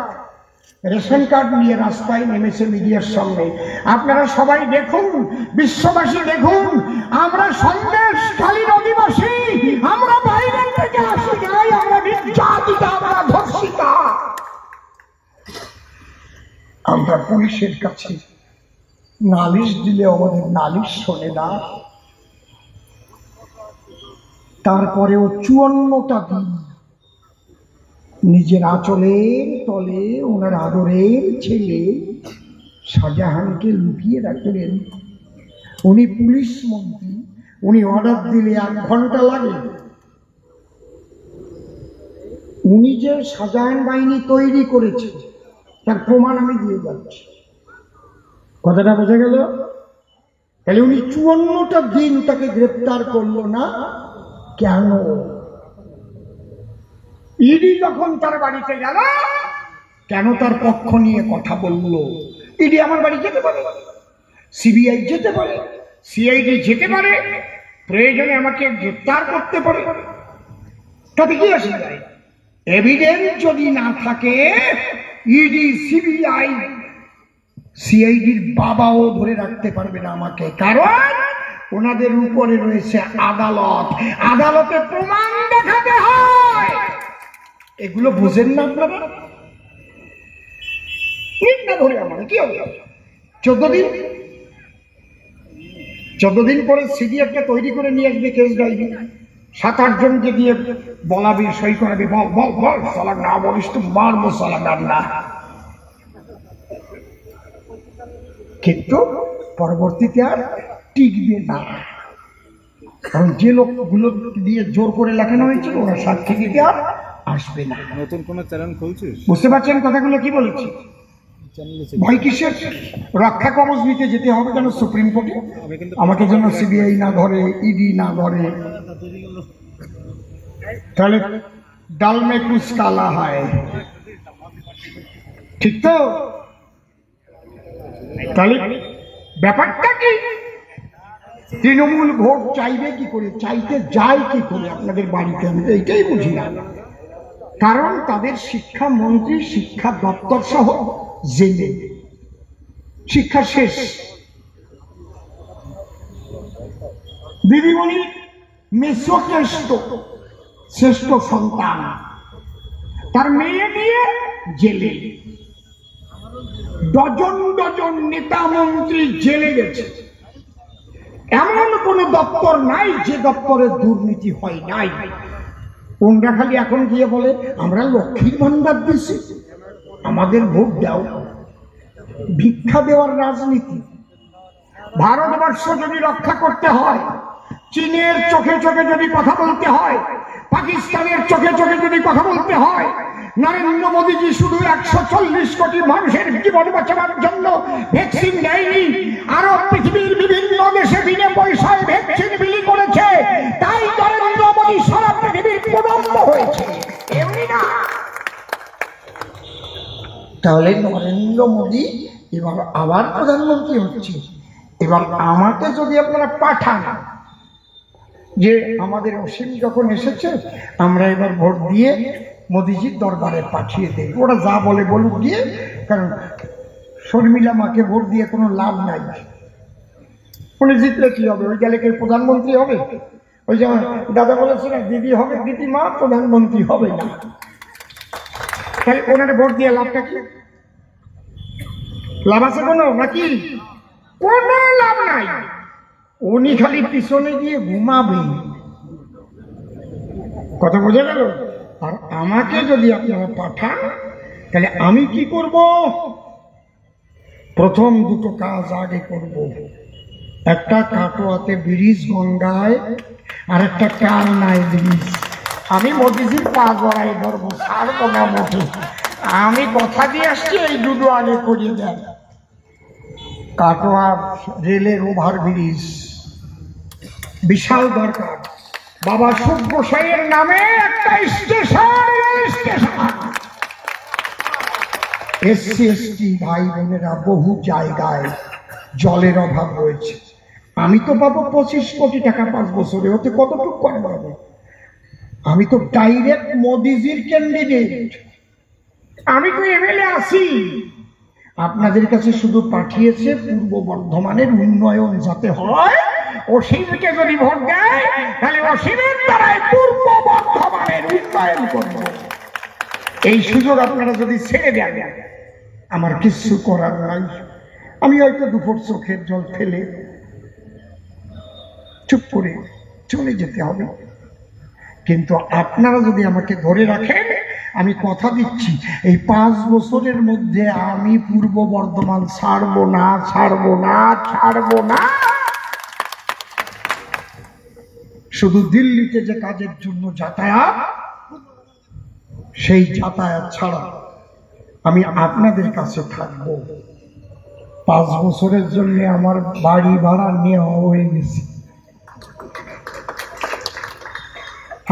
ration card নিয়ে রাস্তায় নেমেছে মিডিয়ার সামনে। আপনারা সবাই দেখুন, বিশ্ববাসী দেখুন, আমরা সন্দেশখালীর অধিবাসী, আমরা বাইরের থেকে আসি নাই, আমরা নির্যাতিতা, আমরা ধর্ষিতা। আমরা পুলিশের কাছে নালিশ দিলে আমাদের নালিশ শোনে না। তারপরেও 54টা দিন নিজের আঁচলের তলে ওনার আদরের ছেলে শাহজাহানকে লুকিয়ে রাখলেন। উনি পুলিশ মন্ত্রী, উনি অর্ডার দিলে 1 ঘন্টা লাগে। উনি যে শাহজাহান বাহিনী তৈরি করেছে তার প্রমাণ আমি দিয়ে যাচ্ছি। কথাটা বোঝা গেল? তাহলে উনি 54টা দিন তাকে গ্রেপ্তার করলো না কেন? ইডি যখন তার বাড়িতে গেল, কেন তার পক্ষ নিয়ে কথা বললো? ইডি আমার বাড়ি যেতে পারে, সিবিআই যেতে পারে, সিআইডি যেতে পারে, প্রয়োজনে আমাকে গ্রেপ্তার করতে পারে, তাতে কি আসে যায়? এভিডেন্স যদি না থাকে, ইডি, সিবিআই, সিআইডির বাবাও ধরে রাখতে পারবে না আমাকে, কারণ ওনাদের উপরে রয়েছে আদালত। আদালতে প্রমাণ দেখাতে হয়। এগুলো বুঝেন না আপনারা? না ধরে আমার কি হবে? 14 দিন পরে সিডি একটা তৈরি করে নিয়ে আসবে কেস ডায়েরি, 7-8 জনকে দিয়ে বলাবি, সই করাবি, বল বল বল, সালা না বলিস তো মারবো সালা না। কিন্তু পরবর্তীতে আর টিকবে না, কারণ যে লোকগুলো দিয়ে জোর করে লেখানো হয়েছিল ওরা সাক্ষী দিতে আর আসবে না। নতুন কোন চ্যানেল খুলছিস? বুঝতে পারছেন কথাগুলো কি বলেছি? ভয় কিসের? রক্ষা কবচ নিতে যেতে হবে কেন সুপ্রিম কোর্টে? আমাকে যেন সিবিআই না ধরে, ইডি না ধরে, তাহলে ডাল মে কুছ কালা হয়, ঠিক তো? তাহলে ব্যাপারটা কি? তৃণমূল ভোট চাইবে কি করে, চাইতে যায় কি করে আপনাদের বাড়িতে? আমি তো এইটাই বুঝি না। কারণ তাদের শিক্ষামন্ত্রী, শিক্ষা দপ্তর সহ জেলে, শিক্ষা শেষ। দিদিমণি মেসোকেষ্ট, শ্রেষ্ঠ সন্তান, তার মেয়ে দিয়ে জেলে। ডজন ডজন নেতা মন্ত্রী জেলে গেছে। এমন কোন দপ্তর নাই যে দপ্তরে দুর্নীতি হয় নাই। ওনরা খালি এখন গিয়ে বলে আমরা লক্ষ্মীর ভান্ডার দিছি, আমাদের ভোট দাও। ভিক্ষা দেওয়ার রাজনীতি। ভারতবর্ষ যদি রক্ষা করতে হয়, চীনের চোখে চোখে যদি কথা বলতে হয়, পাকিস্তানের চোখে চোখে যদি কথা বলতে হয়, নরেন্দ্র মোদীজি শুধু 140 কোটি মানুষের জীবন বাঁচানোর জন্য ভ্যাকসিন দেয়নি, আরো পৃথিবীর বিভিন্ন দেশে বিনা পয়সায় ভ্যাকসিন বিলি করেছে। তাই নরেন্দ্র মোদী সারা পৃথিবীর প্রবন্ধ হয়েছে, এমনি না। তাহলে নরেন্দ্র মোদী এবার আবার প্রধানমন্ত্রী হচ্ছে। এবার আমাকে যদি আপনারা পাঠান যে আমাদের অসীম যখন এসেছে, আমরা এবার ভোট দিয়ে মোদিজির দরবারে পাঠিয়ে দেয়, ওরা যা বলে বলুক গিয়ে, কারণ শর্মিলা মাকে ভোট দিয়ে কোনো লাভ নাই। উনি জিতলে কি হবে? ওই গেলে কে প্রধানমন্ত্রী হবে? ওই যেমন দাদা বলেছে না, দিদি হবে, দিদি মা, প্রধানমন্ত্রী হবে না। তাহলে ওনারে ভোট দিয়ে লাভটা কি? লাভ আছে কোনো নাকি? কোনো লাভ নাই। উনি খালি পিছনে গিয়ে ঘুমাবে। কথা বোঝা গেল? আর আমাকে যদি আপনারা পাঠান তাহলে আমি কি করব? প্রথম দুটো কাজ আগে করব। একটা কাটোয়াতে ব্রিজ গঙ্গায়, আর একটা কালনায় ব্রিজ। আমি মোদিজির পা জড়াই ধরবো, ছাড়বো না মোটে। আমি কথা দিয়ে আসছি, এই দুটো আগে করিয়ে দেন। কাটোয়া রেলের ওভারব্রিজ বিশাল দরকার। বাবা সুখ গোসাইয়ের নামে একটা স্টেশন, এসসি এসটি ভাই বোনেরা বহু জায়গায় জলের অভাব রয়েছে। আমি তো পাবো 25 কোটি টাকা 5 বছরে, ওতে কতটুকু কম পাবো? আমি তো ডাইরেক্ট মোদিজির ক্যান্ডিডেট, আমি তো এমএলএ আছি। আপনাদের কাছে শুধু পাঠিয়েছে পূর্ব বর্ধমানের উন্নয়ন যাতে হয়। অসীমকে যদি ভোট দেয় তাহলে অসীমের দ্বারাই পূর্ব বর্ধমানের উন্নয়ন করবো। এই সুযোগ আপনারা যদি ছেড়ে দেন, আমার কিছু করার নাই। আমি হয়তো দুপুর চোখের জল ফেলে চুপ করে চলে যেতে হবে। কিন্তু আপনারা যদি আমাকে ধরে রাখেন, আমি কথা দিচ্ছি এই 5 বছরের মধ্যে আমি পূর্ব বর্ধমান ছাড়বো না, ছাড়বো না, ছাড়বো না। শুধু দিল্লিতে যে কাজের জন্য যাতায়াত, সেই যাতায়াত ছাড়া আমি আপনাদের কাছে থাকবো। 5 বছরের জন্য আমার বাড়ি ভাড়া নেওয়া হয়ে গেছে।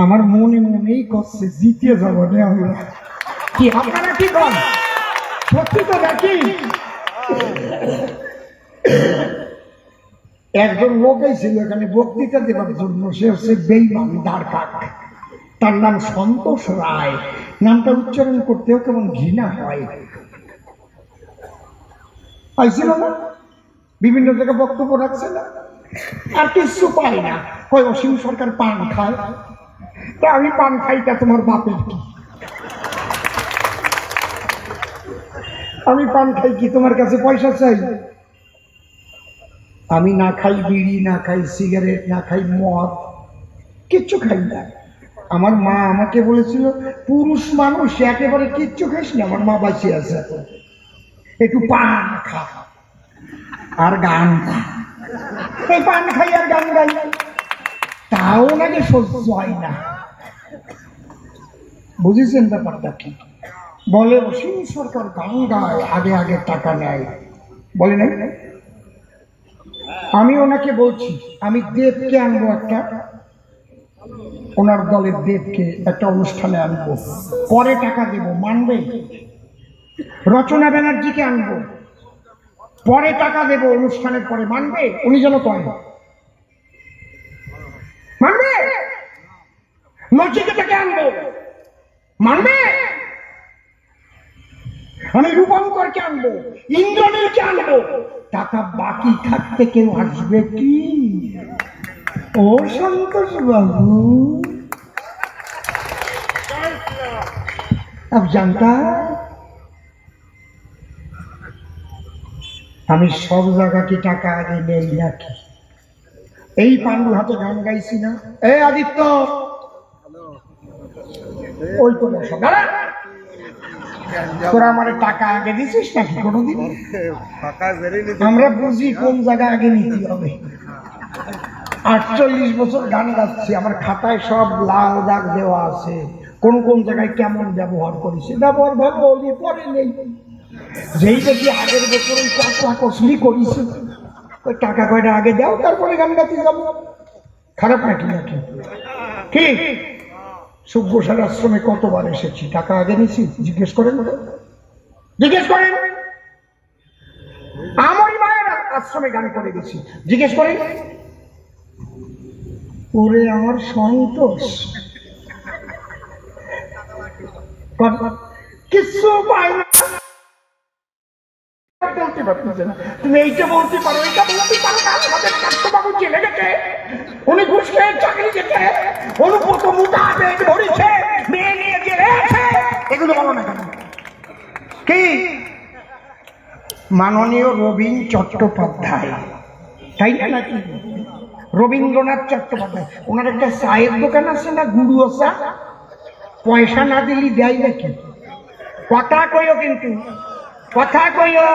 আমার মনে মনেই করছে জিতে যাবো না আমরা। কি আপনারা কি করেন? সত্যি তো নাকি? একজন লোক ছিল এখানে বক্তৃতা দেবার জন্য, সে হচ্ছে বেইমান দাঁড়কাক। তার নাম সন্তোষ রায়। নামটা উচ্চারণ করতেও কেমন ঘৃণা হয়। পাইছিল না? বিভিন্ন জায়গায় বক্তব্য রাখছে না, আর কিছু পাই না। কয় অসীম সরকার পান খায়। তা আমি পান খাইটা তোমার বাপের কি? আমি পান খাই কি তোমার কাছে পয়সা চাই? আমি না খাই বিড়ি, না খাই সিগারেট, না খাই মদ, কিচ্ছু খাই না। আমার মা আমাকে বলেছিল, পুরুষ মানুষ একেবারে কিচ্ছু খাইস না। আমার মা বাঁচিয়ে আছে, একটু পান খা আর গান খা। এই পান খাই আর গান গাই, তাও নাকি সহ্য হয় না। বুঝেছেন ব্যাপারটা কি? বলে অসীম সরকার গান গায়, আগে আগে টাকা নেয়। বলে নাই? আমি ওনাকে বলছি, আমি দেবকে আনবো, একটা ওনার দলের দেবকে একটা অনুষ্ঠানে আনবো, পরে টাকা দেব, মানবে? রচনা ব্যানার্জিকে আনবো, পরে টাকা দেব, অনুষ্ঠানের পরে, মানবে? উনি যেন কয় মানবে। নচিকেতাকে আনবো, মানবে? আমি রূপঙ্করকে আনবো, ইন্দ্রনীলকে আনবো। টাকা বাকি থাকতে কেউ আসবে কি? ও সন্তোষ বাবু, আপ জানতা আমি সব জায়গা কি টাকা আগে নেই নাকি? এই পান্ডু হাতে গান গাইছি না? এ আদিত্য, ওই তো বসো। তোরা আমার টাকা আগে দিছিস নাকি কোনোদিন? আমরা বুঝি কোন জায়গা আগে নিতে হবে। 48 বছর গান গাচ্ছি, আমার খাতায় সব লাল দাগ দেওয়া আছে, কোন কোন জায়গায় কেমন ব্যবহার করেছে। ব্যবহার ভালো হলে পরে নেই। যেই দেখি আগের বছর ওই টাকা কসলি করেছে, ওই টাকা কয়টা আগে দাও, তারপরে গান গাতে যাবো। খারাপ নাকি? নাকি কি? সুখ গোসাইর আশ্রমে কতবার এসেছি, টাকা আগে নিয়েছি? জিজ্ঞেস করেন, জিজ্ঞেস করেন। আমারই মায়ের আশ্রমে গান করে গেছি, জিজ্ঞেস করেন। ওরে আমার সন্তোষ, কিছু পাই না, বলতে পারতেছে না। তুমি এইটা বলতে পারো, এইটা বলতে পারো না। আমাদের কাস্টবাবু জেলে গেছে, উনি ঘুষ খেয়ে চাকরি গেছে, অনুপত মোটা পেট ভরেছে, মেয়ে নিয়ে জেলে আছে, এগুলো বলো না কেন? কি মাননীয় রবীন চট্টোপাধ্যায়, তাই না নাকি? রবীন্দ্রনাথ চট্টোপাধ্যায়, ওনার একটা চায়ের দোকান আছে না, গুরু চা, পয়সা না দিলি দেয় নাকি? কথা কইও, কিন্তু কথা কইও।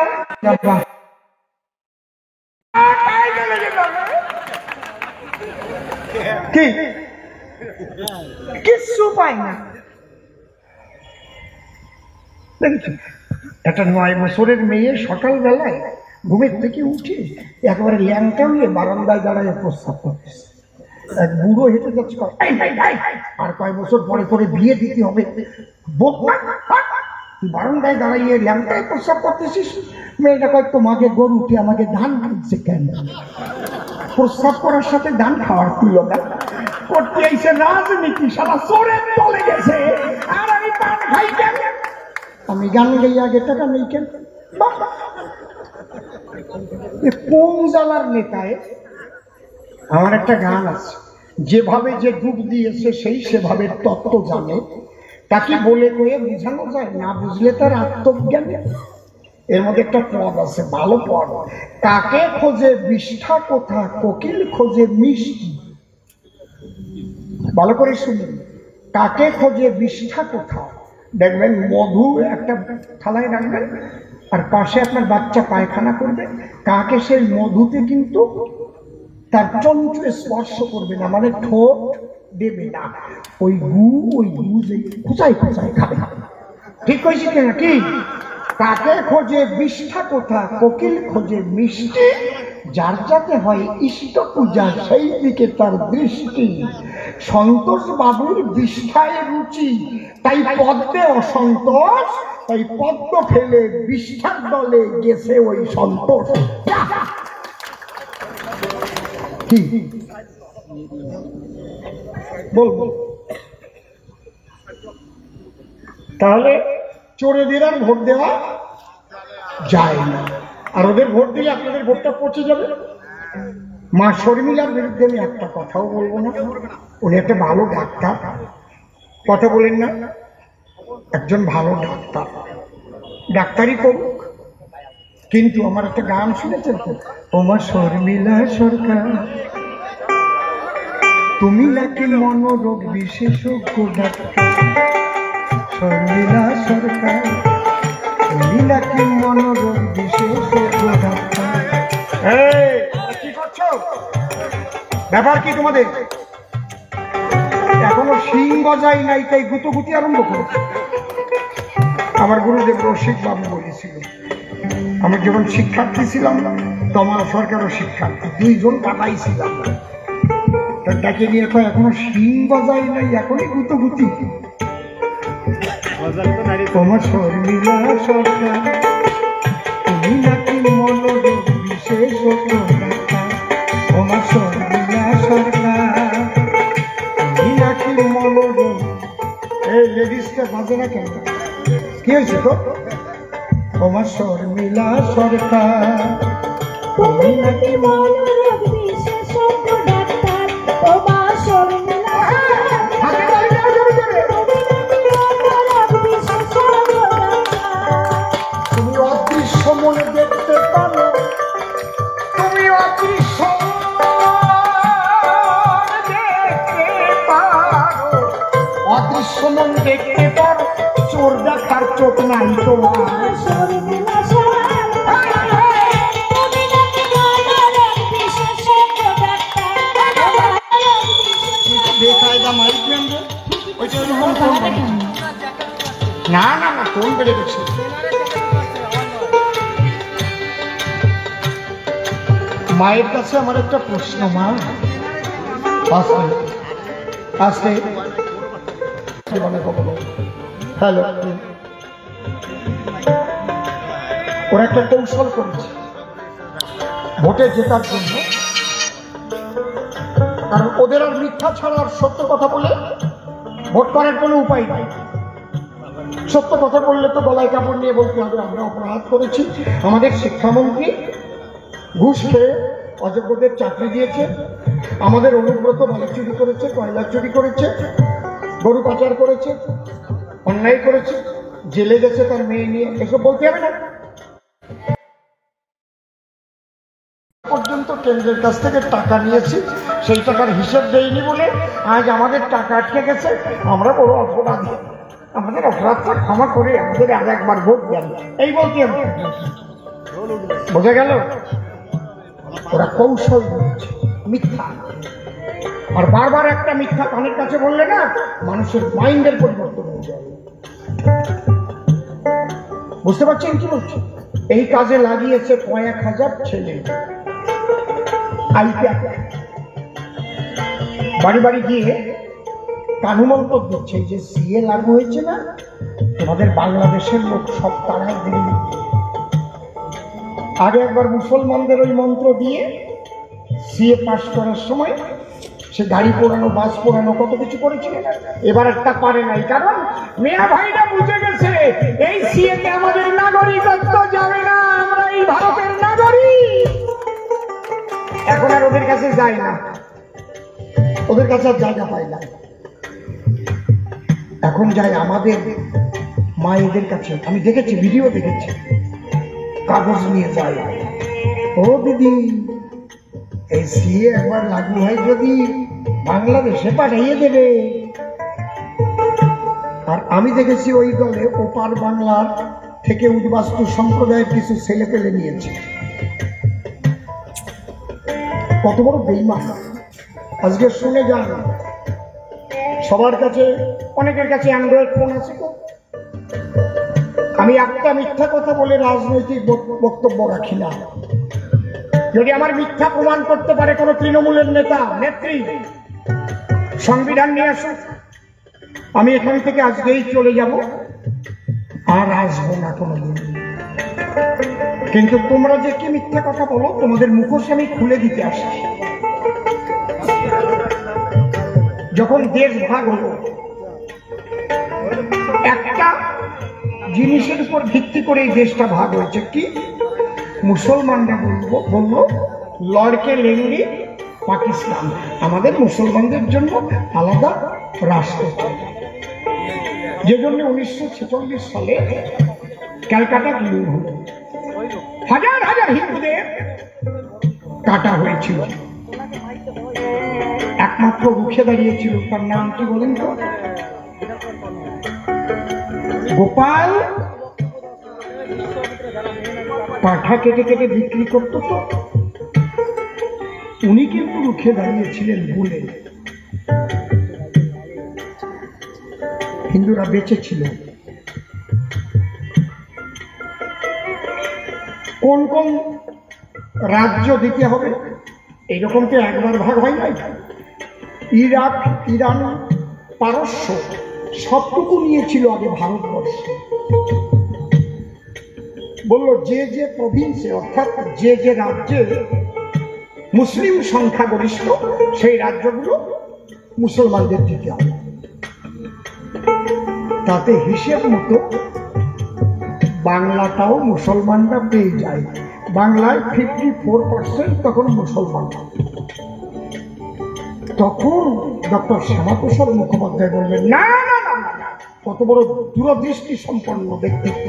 কি কিচ্ছু পাই না। দেখেছি একটা 9 বছরের মেয়ে সকালবেলায় ঘুমের থেকে উঠে একেবারে ল্যাংটা হয়ে বারান্দায় দাঁড়ায় প্রস্তাব করতেছে। এক বুড়ো হেঁটে যাচ্ছে, আর কয় বছর পরে পরে বিয়ে দিতে হবে, বারান্দায় দাঁড়াইয়ে ল্যাংটায় প্রস্তাব করতেছিস? মেয়েটা কয়, তোমাকে গরুটি আমাকে ধান খাচ্ছে কেন? প্রস্তাব করার সাথে ধান খাওয়ার তুলল না, করতে আইসে রাজনীতি, সারা চোরের চলে গেছে, আর আমি পান খাই কেন? আমি গান গাই আগে টাকা নেই কেন? কোন জ্বালার নেতায়? আমার একটা গান আছে, যেভাবে যে ডুব দিয়েছে সেই সেভাবে তত্ত্ব জানে, তাকে বলে কয়ে বোঝানো যায় না, বুঝলে তার আত্মজ্ঞান। এর মধ্যে একটা পদ আছে, ভালো পদ, কাকে খোঁজে বিষ্ঠা কোথা, কোকিল খোঁজে মিষ্টি। ভালো করে শুনুন, কাকে খোঁজে বিষ্ঠা কোথা, দেখবেন মধু একটা থালায় রাখবেন, আর পাশে আপনার বাচ্চা পায়খানা করবে, কাকে সেই মধুতে কিন্তু তার চঞ্চু স্পর্শ করবে না, মানে ঠোঁট দেবে না, ওই গু যে খুচাই খুচাই খাবে। ঠিক কইছি কিনা? কি কাকে খোঁজে বিষ্ঠা কোথা, কোকিল খোঁজে মিষ্টি, যার যাতে হয় ইষ্ট পূজা সেই দিকে তার দৃষ্টি। সন্তোষ বাবুর বিষ্ঠায় রুচি, তাই পদ্মে অসন্তোষ, তাই পদ্ম ফেলে বিষ্ঠার দলে গেছে ওই সন্তোষ। কি বলবো? তাহলে চোরেদের আর ভোট দেওয়া যায় না, আর ওদের ভোট দিলে আপনাদের ভোটটা পচে যাবে। মা শর্মিলার বিরুদ্ধে আমি একটা কথাও বলবো না, উনি একটা ভালো ডাক্তার, কথা বলেন না, একজন ভালো ডাক্তার, ডাক্তারি করুক, কিন্তু আমার একটা গান শুনেছেন তো, ও মা শর্মিলা সরকার, তুমি নাকি মনোরোগ বিশেষজ্ঞ ডাক্তার। শর্মিলা সরকার, তুমি নাকি মনোরোগ বিশেষজ্ঞ ডাক্তার। এই কি করছো? ব্যাপার কি তোমাদের? এখনো শিং গজাই নাই, তাই গুতোগুতি আরম্ভ করেছে। আমার গুরুদেব রসিক বাবু বলেছিল, আমি যখন শিক্ষার্থী ছিলাম, তমাল সরকারও শিক্ষার্থী, দুইজন কাটাইছিলাম, তাকে নিয়ে তো এখনো শিং গজাই নাই, এখনই গুতোগুতি। তোমার শর্মিলা সরকার, তুমি নাকি মনোরোগ বিশেষজ্ঞ ডাক্তার। তোমার শর্মিলা সরকার, তুমি নাকি মনোরোগ। এই লেডিসটা বাজে না কেন? কি হয়েছে তো? তোমার শর্মিলা সরকার, তুমি নাকি মনোরোগ বিশেষজ্ঞ ডাক্তার। তোমার শর্মিলা তুমি অদৃশ্য মনে দেখতে পারো, তুমি অদৃশ্য দেখতে পারো, অদৃশ্য মন দেখতে পারো, চোর দেখার চোখ নাই তোমার। না না না, কোন বেড়ে গেছে? মায়ের কাছে আমার একটা প্রশ্ন, মা আসতে আসতে হ্যালো, ওরা একটা কৌশল করেছে ভোটে জেতার জন্য, আর ওদের আর মিথ্যা ছাড়া আর সত্য কথা বলে ভোট করার কোনো উপায় নাই। সত্য কথা বললে তো গলায় কাপড় নিয়ে বলতে হবে আমরা অপরাধ করেছি, আমাদের শিক্ষামন্ত্রী ঘুষ খেয়ে অযোগ্যদের চাকরি দিয়েছে, আমাদের অনুব্রত বালি চুরি করেছে, কয়লা চুরি করেছে, গরু পাচার করেছে, অন্যায় করেছে, জেলে গেছে তার মেয়ে নিয়ে, এসব বলতে হবে না। পর্যন্ত কেন্দ্রের কাছ থেকে টাকা নিয়েছি, সেই টাকার হিসেব দেয়নি বলে আজ আমাদের টাকা আটকে গেছে। আমরা বড় অপরাধী, আমাদের অপরাধটা ক্ষমা করে আমাদের আর একবার ভোট দেন, এই বলতে হবে। বোঝা গেল? ওরা কৌশল বলছে, মিথ্যা। আর বারবার একটা মিথ্যা কানের কাছে বললে না, মানুষের মাইন্ডের পরিবর্তন হয়ে যায়। বুঝতে পারছেন কি বলছি? এই কাজে লাগিয়েছে কয়েক হাজার ছেলে। বাড়ি বাড়ি গিয়ে কানুমন্ত দিচ্ছে যে সিএ লাগু হয়েছে না, তোমাদের বাংলাদেশের লোক সব তারা দিল্লি। আগে একবার মুসলমানদের ওই মন্ত্র দিয়ে সিএ পাস করার সময় সে গাড়ি পোড়ানো, বাস পোড়ানো, কত কিছু করেছিল। এবার একটা পারে নাই, কারণ মেয়া ভাইরা বুঝে গেছে এই সিএ তে আমাদের নাগরিকত্ব যাবে না, আমরা এই ভারতের নাগরিক। এখন আর ওদের কাছে যায় না, ওদের কাছে আর জায়গা পায় না। এখন যায় আমাদের মায়েদের কাছে। আমি দেখেছি, ভিডিও দেখেছি, কাগজ নিয়ে যায়। ও দিদি, এই সিএ একবার লাগু হয় যদি বাংলাদেশে পাঠিয়ে দেবে। আর আমি দেখেছি ওই দলে ওপার বাংলার থেকে উদ্বাস্তু সম্প্রদায়ের কিছু ছেলে পেলে নিয়েছে। কত বড় বেঈমান! আজকে শুনে যান, সবার কাছে, অনেকের কাছে অ্যান্ড্রয়েড ফোন আছে। তো আমি একটা মিথ্যা কথা বলে রাজনৈতিক বক্তব্য রাখি না। যদি আমার মিথ্যা প্রমাণ করতে পারে কোনো তৃণমূলের নেতা নেত্রী, সংবিধান নিয়ে আসুন, আমি এখান থেকে আজকেই চলে যাব, আর আসবো না কোনোদিন। কিন্তু তোমরা যে কি মিথ্যা কথা বলো, তোমাদের মুখোশ আমি খুলে দিতে আসি। যখন দেশ ভাগ হলো, একটা জিনিসের উপর ভিত্তি করে এই দেশটা ভাগ হয়েছে। কি? মুসলমানরা বলল লড়কে লেঙ্গি পাকিস্তান, আমাদের মুসলমানদের জন্য আলাদা রাষ্ট্র। যে জন্য 1946 সালে ক্যালকাটা বিলীন হল, হাজার হাজার হিন্দুদের কাটা হয়েছিল। একমাত্র রুখে দাঁড়িয়েছিল, তার নাম কি বলেন তো? গোপাল পাঠা কেটে কেটে বিক্রি করত, তো উনি কিন্তু রুখে দাঁড়িয়েছিলেন বলে হিন্দুরা বেঁচে ছিল। কোন কোন রাজ্য দিতে হবে এইরকম তো একবার ভাগ হয় নাই। ইরাক, ইরান, পারস্য সবটুকু নিয়েছিল আগে ভারতবর্ষ। বললো যে যে প্রভিন্সে, অর্থাৎ যে যে রাজ্যে মুসলিম সংখ্যাগরিষ্ঠ, সেই রাজ্যগুলো মুসলমানদের দিতে হবে। তাতে হিসেব মতো বাংলাটাও মুসলমানরা পেয়ে যায়। বাংলায় 54% তখন মুসলমান। তখন ডক্টর শ্যামাপ্রসাদ মুখোপাধ্যায় বললেন, না না না না, কত বড় দূরদৃষ্টি সম্পন্ন ব্যক্তিত্ব।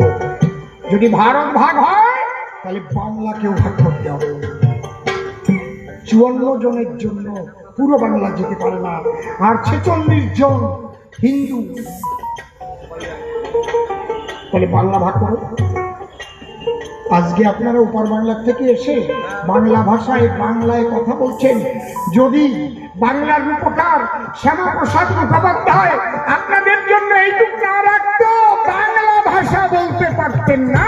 যদি ভারত ভাগ হয় তাহলে বাংলাকেও ভাগ করতে হবে। 54 জনের জন্য পুরো বাংলা যেতে পারে না, আর 46 জন হিন্দু, তাহলে বাংলা ভাগ করো। আজকে আপনারা উপর বাংলার থেকে এসে বাংলা ভাষায়, বাংলায় কথা বলছেন। যদি বাংলার রূপকার শ্যামাপ্রসাদ মুখোপাধ্যায় আপনাদের জন্য এইটুকু না রাখতো, বাংলা ভাষা বলতে পারতেন না।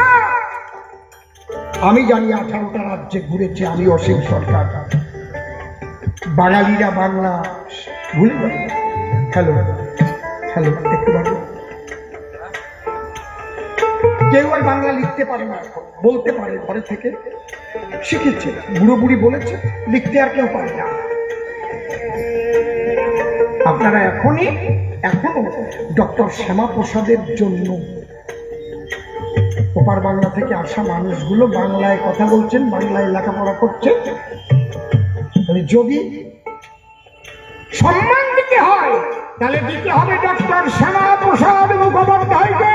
আমি জানি 18টা রাজ্যে ঘুরেছে আমি, অসীম সরকার। বাঙালিরা বাংলা ভুলে যাবে। হ্যালো হ্যালো, একটু ভালো। কেউ আর বাংলা লিখতে পারে না, বলতে পারে, ঘরে থেকে শিখেছে, বুড়ো বুড়ি বলেছে, লিখতে আর কেউ পারে না। আপনারা এখনো ডক্টর শ্যামাপ্রসাদের জন্য ওপার বাংলা থেকে আসা মানুষগুলো বাংলায় কথা বলছেন, বাংলায় লেখাপড়া করছেন। যদি সম্মান দিতে হয় তাহলে দিতে হবে ডক্টর শ্যামাপ্রসাদ মুখোপাধ্যায়কে।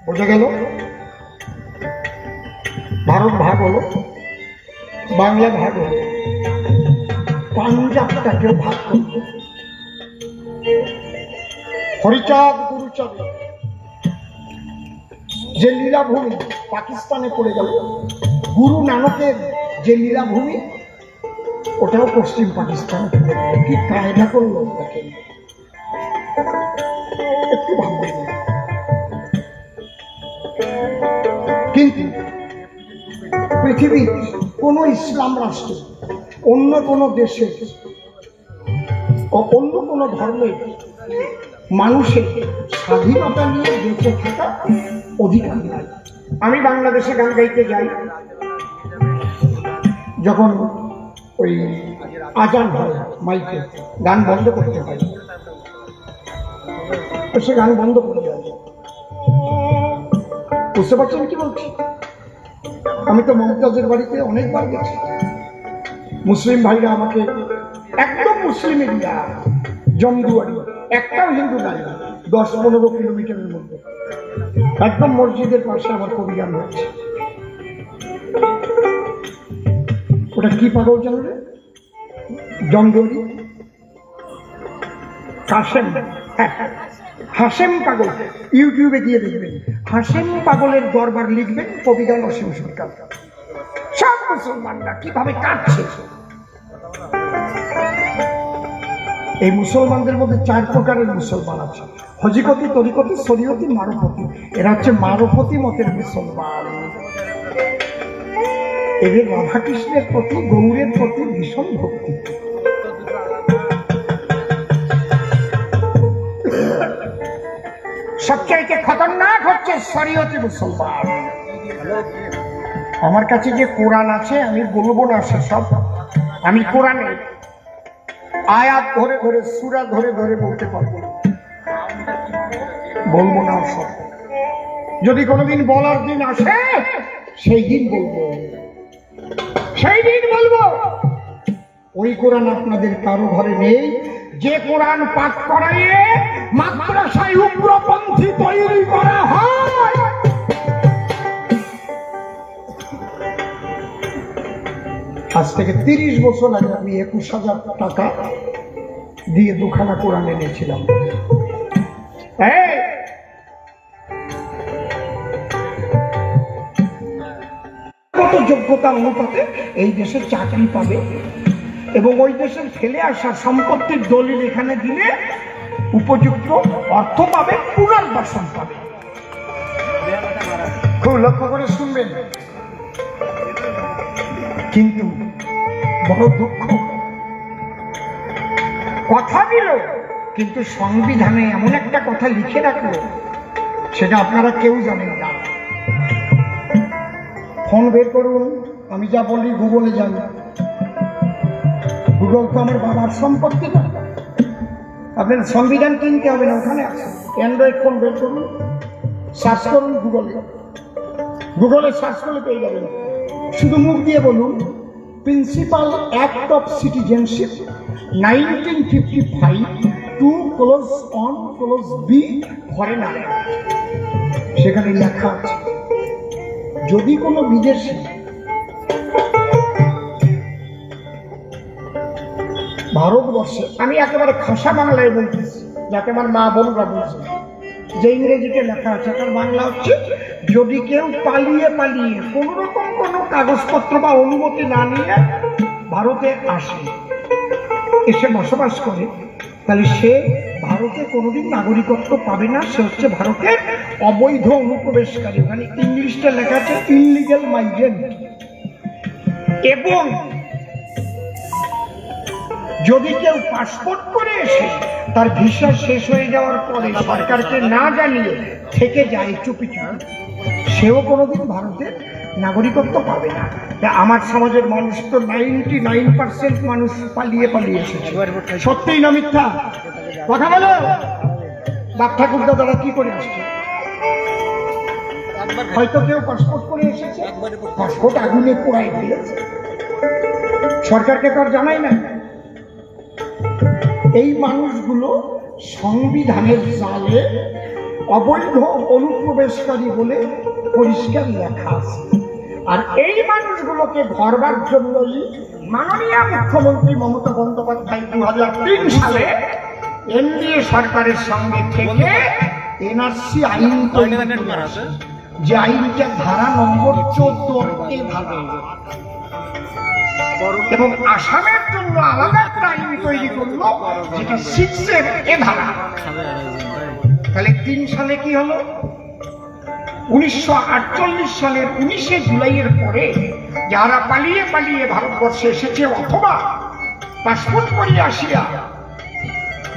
বোঝা গেল? ভারত ভাগ হলো, বাংলা ভাগ হলো, পাঞ্জাবটাকেও ভাগ করল। হরিচাঁদ গুরুচাঁদ যে লীলাভূমি পাকিস্তানে পড়ে গেল, গুরু নানকের যে লীলাভূমি ওটাও পশ্চিম পাকিস্তানে পড়ে গেল। কি কায়দা করলো দেখেন, একটু ভাববেন। কিন্তু পৃথিবীর কোন ইসলাম রাষ্ট্র অন্য কোন দেশে অন্য কোন ধর্মের মানুষের স্বাধীনতা নিয়ে বেঁচে থাকা অধিকার নাই। আমি বাংলাদেশে গান গাইতে যাই, যখন ওই আজান হয় মাইকে গান বন্ধ করতে হয়, সে গান বন্ধ করে যায়। বুঝতে পারছেন কি বলছি? আমি তো মমতাজের বাড়িতে অনেকবার গেছি। মুসলিম ভাইরা আমাকে একদম মুসলিম এরিয়া জমদুয়ারি, একটাও হিন্দু নাই, 10-15 কিলোমিটারের মধ্যে, একদম মসজিদের পাশে আমার কবি গান হচ্ছে। ওটা কি পাগল জানো রে? জমদুয়ারি কাশেম, হাসেম পাগল। ইউটিউবে গিয়ে দেখবেন, হাসেম পাগলের দরবার লিখবেন, কবিগান অসীম সরকার। সব মুসলমানরা কিভাবে কাটছে। এই মুসলমানদের মধ্যে 4 প্রকারের মুসলমান আছে: হজিকতি, তরিকতি, শরীয়তি, মারফতি। এরা হচ্ছে মারফতি মতের মুসলমান। এদের রাধাকৃষ্ণের প্রতি, গৌরের প্রতি ভীষণ ভক্তি। সবচাইতে খতরনাক হচ্ছে শরীয়তি মুসলমান। আমার কাছে যে কোরআন আছে আমি বলবো না সেসব, আমি কোরআনের আয়াত ধরে ধরে, সূরা ধরে ধরে বলতে পারবো, বলবো না সব। যদি কোনোদিন বলার দিন আসে সেই দিন বলবো, সেই দিন বলবো। ওই কোরআন আপনাদের কারো ঘরে নেই যে কোরআন পাঠ করাইয়ে মাদ্রাসায় উগ্রপন্থী তৈরি করা হয়। আজ থেকে 30 বছর আগে আমি 21,000 টাকা দিয়ে 2খানা কোরআন এনেছিলাম। কত যোগ্যতা অনুপাতে এই দেশে চাকরি পাবে এবং ওই দেশের ফেলে আসা সম্পত্তির দলিল এখানে দিলে উপযুক্ত অর্থ পাবে, পুনর্বাসন পাবে। খুব লক্ষ্য করে শুনবেন। কিন্তু বড় দুঃখ, কথা দিল কিন্তু সংবিধানে এমন একটা কথা লিখে রাখলো সেটা আপনারা কেউ জানেন না। ফোন বের করুন, আমি যা বলি গুগলে যান। গুগল তো আমার বাবার সম্পত্তি না, আপনার সংবিধান কিনতে হবে না, ওখানে আছে। অ্যান্ড্রয়েড ফোন বের করুন, সার্চ করুন গুগলে, গুগলে সার্চ করলে পেয়ে যাবেন। শুধু মুখ দিয়ে বলুন, principal act of citizenship 1955 2(1)(b) foreigner. সেখানে লেখা আছে যদি কোনো বিদেশি ভারতবর্ষে, আমি একেবারে খাসা বাংলায় বলতেছি যাতে আমার মা বোনরা বুঝে, যে ইংরেজিতে লেখা আছে তার বাংলা হচ্ছে, যদি কেউ পালিয়ে পালিয়ে কোন রকম কোনো কাগজপত্র বা অনুমতি না নিয়ে ভারতে আসে, এসে বসবাস করে, তাহলে সে ভারতে কোনোদিন নাগরিকত্ব পাবে না। সে হচ্ছে ভারতের অবৈধ অনুপ্রবেশকারী। ওখানে ইংলিশটা লেখা আছে ইললিগ্যাল মাইগ্রেন্ট। এবং যদি কেউ পাসপোর্ট করে এসে তার ভিসা শেষ হয়ে যাওয়ার পরে সরকারকে না জানিয়ে থেকে যায় চুপি চুপি, সেও কোনোদিন ভারতের নাগরিকত্ব পাবে না। আমার সমাজের মানুষ তো 99% মানুষ পালিয়ে পালিয়ে এসেছে। সত্যিই না মিথ্যা? কথা বলো। বাপ ঠাকুর দাদারা কি করে আসছে? হয়তো কেউ পাসপোর্ট করে এসেছে, পাসপোর্ট আগুনে পোড়াই দিয়েছে, সরকারকে তো আর জানাই না। এই মানুষগুলো সংবিধানের জালে অবৈধ অনুপ্রবেশকারী বলে পরিষ্কার লেখা আছে। আর এই মানুষগুলোকে ধরবার জন্যই মাননীয় মুখ্যমন্ত্রী মমতা বন্দ্যোপাধ্যায় 2003 সালে এনডিএ সরকারের সঙ্গে থেকে এনআরসি আইন তৈরি করেছে, যে আইনটা ধারা নম্বর 14 ধারা, এবং আসামের জন্য আলাদা একটা আইন তৈরি করলো যেটা 6 ধারা। তাহলে 3 সালে কি হলো? 1948 সালের 19শে জুলাইয়ের পরে যারা পালিয়ে পালিয়ে ভারতবর্ষে এসেছে অথবা পাসপোর্ট করিয়ে আসিয়া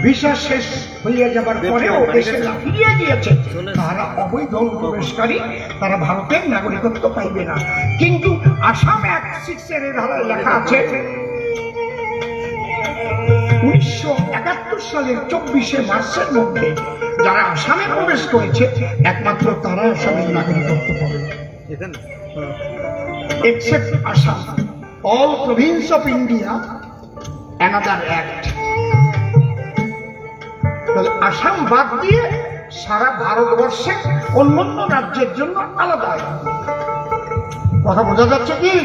ভিসা শেষ হয়ে যাবার পরেও দেশে ফিরিয়ে গিয়েছে, তারা অবৈধ অনুপ্রবেশকারী, তারা ভারতের নাগরিকত্ব পাইবে না। কিন্তু আসাম অ্যাক্ট 6 ধারায় লেখা আছে 1971 সালের 24শে মার্চের মধ্যে যারা আসামে প্রবেশ করেছে একমাত্র তারা আসামের নাগরিকত্ব পাবে, except Assam, all province of India, another act. Assam বাদ দিয়ে সারা ভারতবর্ষে অন্যান্য রাজ্যের জন্য আলাদা আইন। কথা বোঝা যাচ্ছে কি?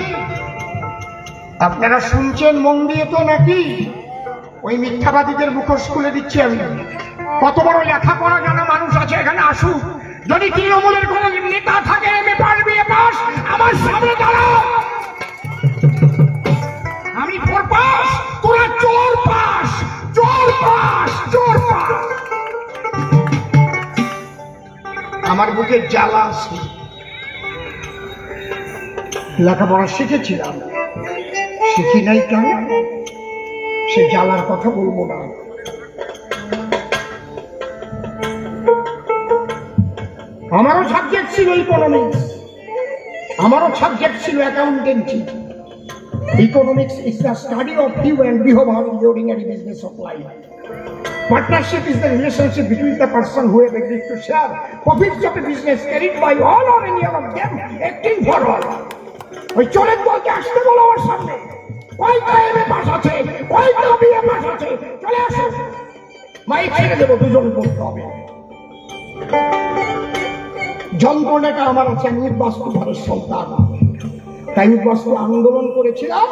আপনারা শুনছেন মন দিয়ে তো নাকি? ওই মিথ্যাবাদীদের মুখোশ খুলে দিচ্ছি আমি। কত বড় লেখাপড়া জানা মানুষ আছে এখানে আসুক, যদি তৃণমূলের কোন নেতা থাকে এমএ পাস বিএ পাস আমার সামনে দাঁড়াও, আমি 4 পাস, তোরা 4 পাস, 4 পাস, 4 পাস। আমার বুকে জ্বালা আছে, লেখাপড়া শিখেছিলাম, শিখি নাই কেন? সে জ্বালার কথা বলবো না। আমারও সাবজেক্ট ছিল ইকোনমিক্স, আমারও সাবজেক্ট ছিল accountancy. Economics is the study of view and behavior in the ordinary business of life. Partnership is the relationship between the person who have agreed to share profits of a business carried by all or any one of them acting for all. ওই চোরের দলকে আসতে বলো আমার সামনে, কয়টা এমএ পাস আছে, কয়টা বিএ পাস আছে, চলে আসো, মাইক ছেড়ে দেবো, দুজন বলতে হবে। যন্ত্রণাটা আমার আছে, আমি বাস্তবভাবে সন্তান, তাই বস্তু আন্দোলন করেছিলাম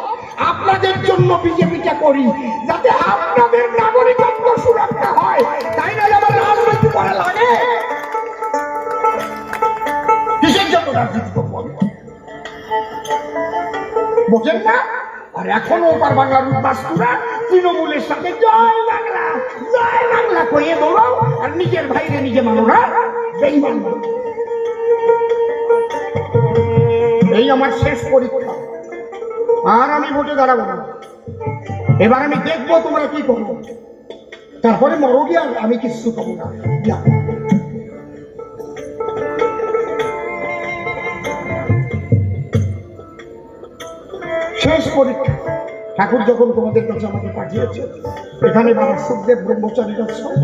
আপনাদের জন্য, বিজেপিটা করি যাতে আপনাদের নাগরিকত্ব সুরক্ষা হয়, তাই না? আমার রাজনীতি করা লাগে, কিসের জন্য রাজনীতি করবো বোঝেন না? আর এখনো ওপার বাংলার উদ্বাস্তুরা তৃণমূলের সাথে জয় বাংলা করিয়ে দৌড়াও, আর নিজের ভাইরে নিজে মানো না, বেঈমান। এই আমার শেষ পরীক্ষা, আর আমি ভোটে দাঁড়াবো না। এবার আমি দেখবো তোমরা কি করবো, তারপরে মরবি, আর আমি কিছু করবো না। শেষ পরীক্ষা। ঠাকুর যখন তোমাদের কাছে আমাকে পাঠিয়েছে, এখানে বাবা সুখদেব ব্রহ্মচারীর আশ্রম,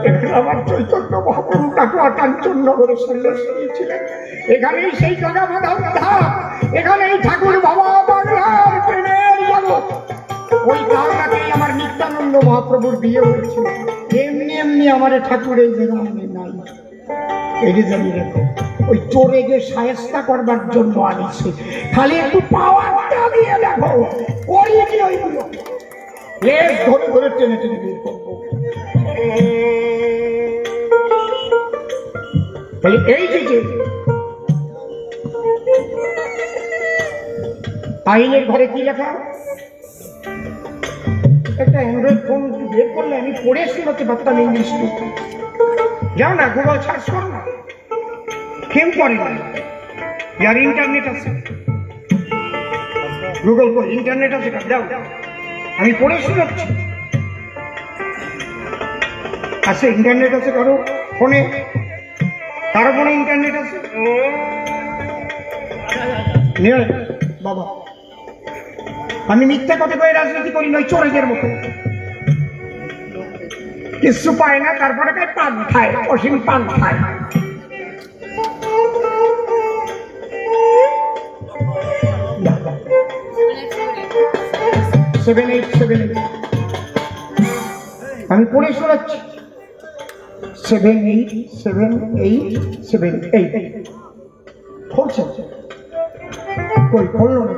এখানে আমার চৈতন্য মহাপ্রভু কাটোয়া কাঞ্চননগরে সন্ন্যাস নিয়েছিলেন, এখানেই সেই গঙ্গা মাধব রাধা, এখানেই ঠাকুর বাবা বাংলার প্রেমের জগৎ। ওই কারণেই আমার নিত্যানন্দ মহাপ্রভুর বিয়ে হয়েছিল। এমনি এমনি আমার ঠাকুর এই জায়গায় নাই, এটি জানি রেখো। ওই চোরে যে সায়স্তা করবার জন্য আনিছে, খালি একটু পাওয়ারটা দিয়ে দেখো, করিনি ওইগুলো লেজ ধরে ধরে টেনে টেনে বের করবো। এই যে আইনের ঘরে কি লেখা, একটা অ্যান্ড্রয়েড ফোন বের করলে আমি পড়ে শোনাতে পারতাম ইংলিশ। যাও না, গুগল সার্চ করো না, কেউ করে না, যার ইন্টারনেট আছে গুগল করে, ইন্টারনেট আছে, দাও, আমি পড়ে শোনাচ্ছি। আছে ইন্টারনেট আছে কারো ফোনে, কারো ফোনে ইন্টারনেট আছে বাবা। আমি মিথ্যা কথা কয়ে রাজনীতি করি নয়, চোরেদের মতো কিছু পায় না, তারপরে পান খায়, অসীম পান খায়। 7878 আমি পড়ে শোনাচ্ছি। 787878 খুলছে কই খুললো না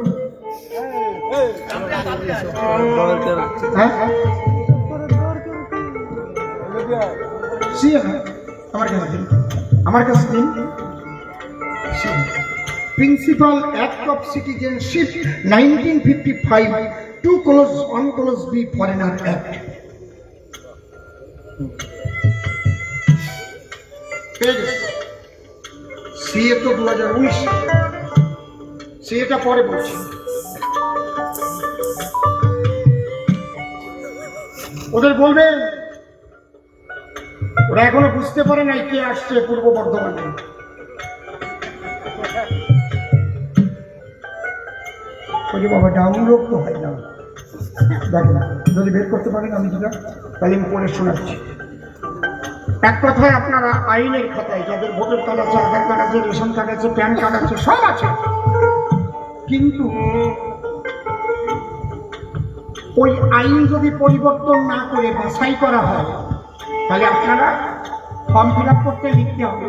হ্যাঁ আমার কাছে দিন principal act of citizenship 1955 2 clause 1 clause B foreigner act CA তো 2019 সিএটা পরে বলছি ওদের বলবেন ওরা এখনো বুঝতে পারে নাই কে আসছে পূর্ব বর্ধমানে বাবা ডাউনলোড তো হয় না দেখেন যদি বের করতে পারেন আমি যেটা তাহলে আমি পড়ে শোনাচ্ছি এক কথায় আপনারা আইনের খাতায় যাদের ভোটার কার্ড আছে আধার কার্ড আছে রেশন কার্ড আছে প্যান কার্ড আছে সব আছে কিন্তু ওই আইন যদি পরিবর্তন না করে বাছাই করা হয় তাহলে আপনারা ফর্ম ফিল আপ করতে লিখতে হবে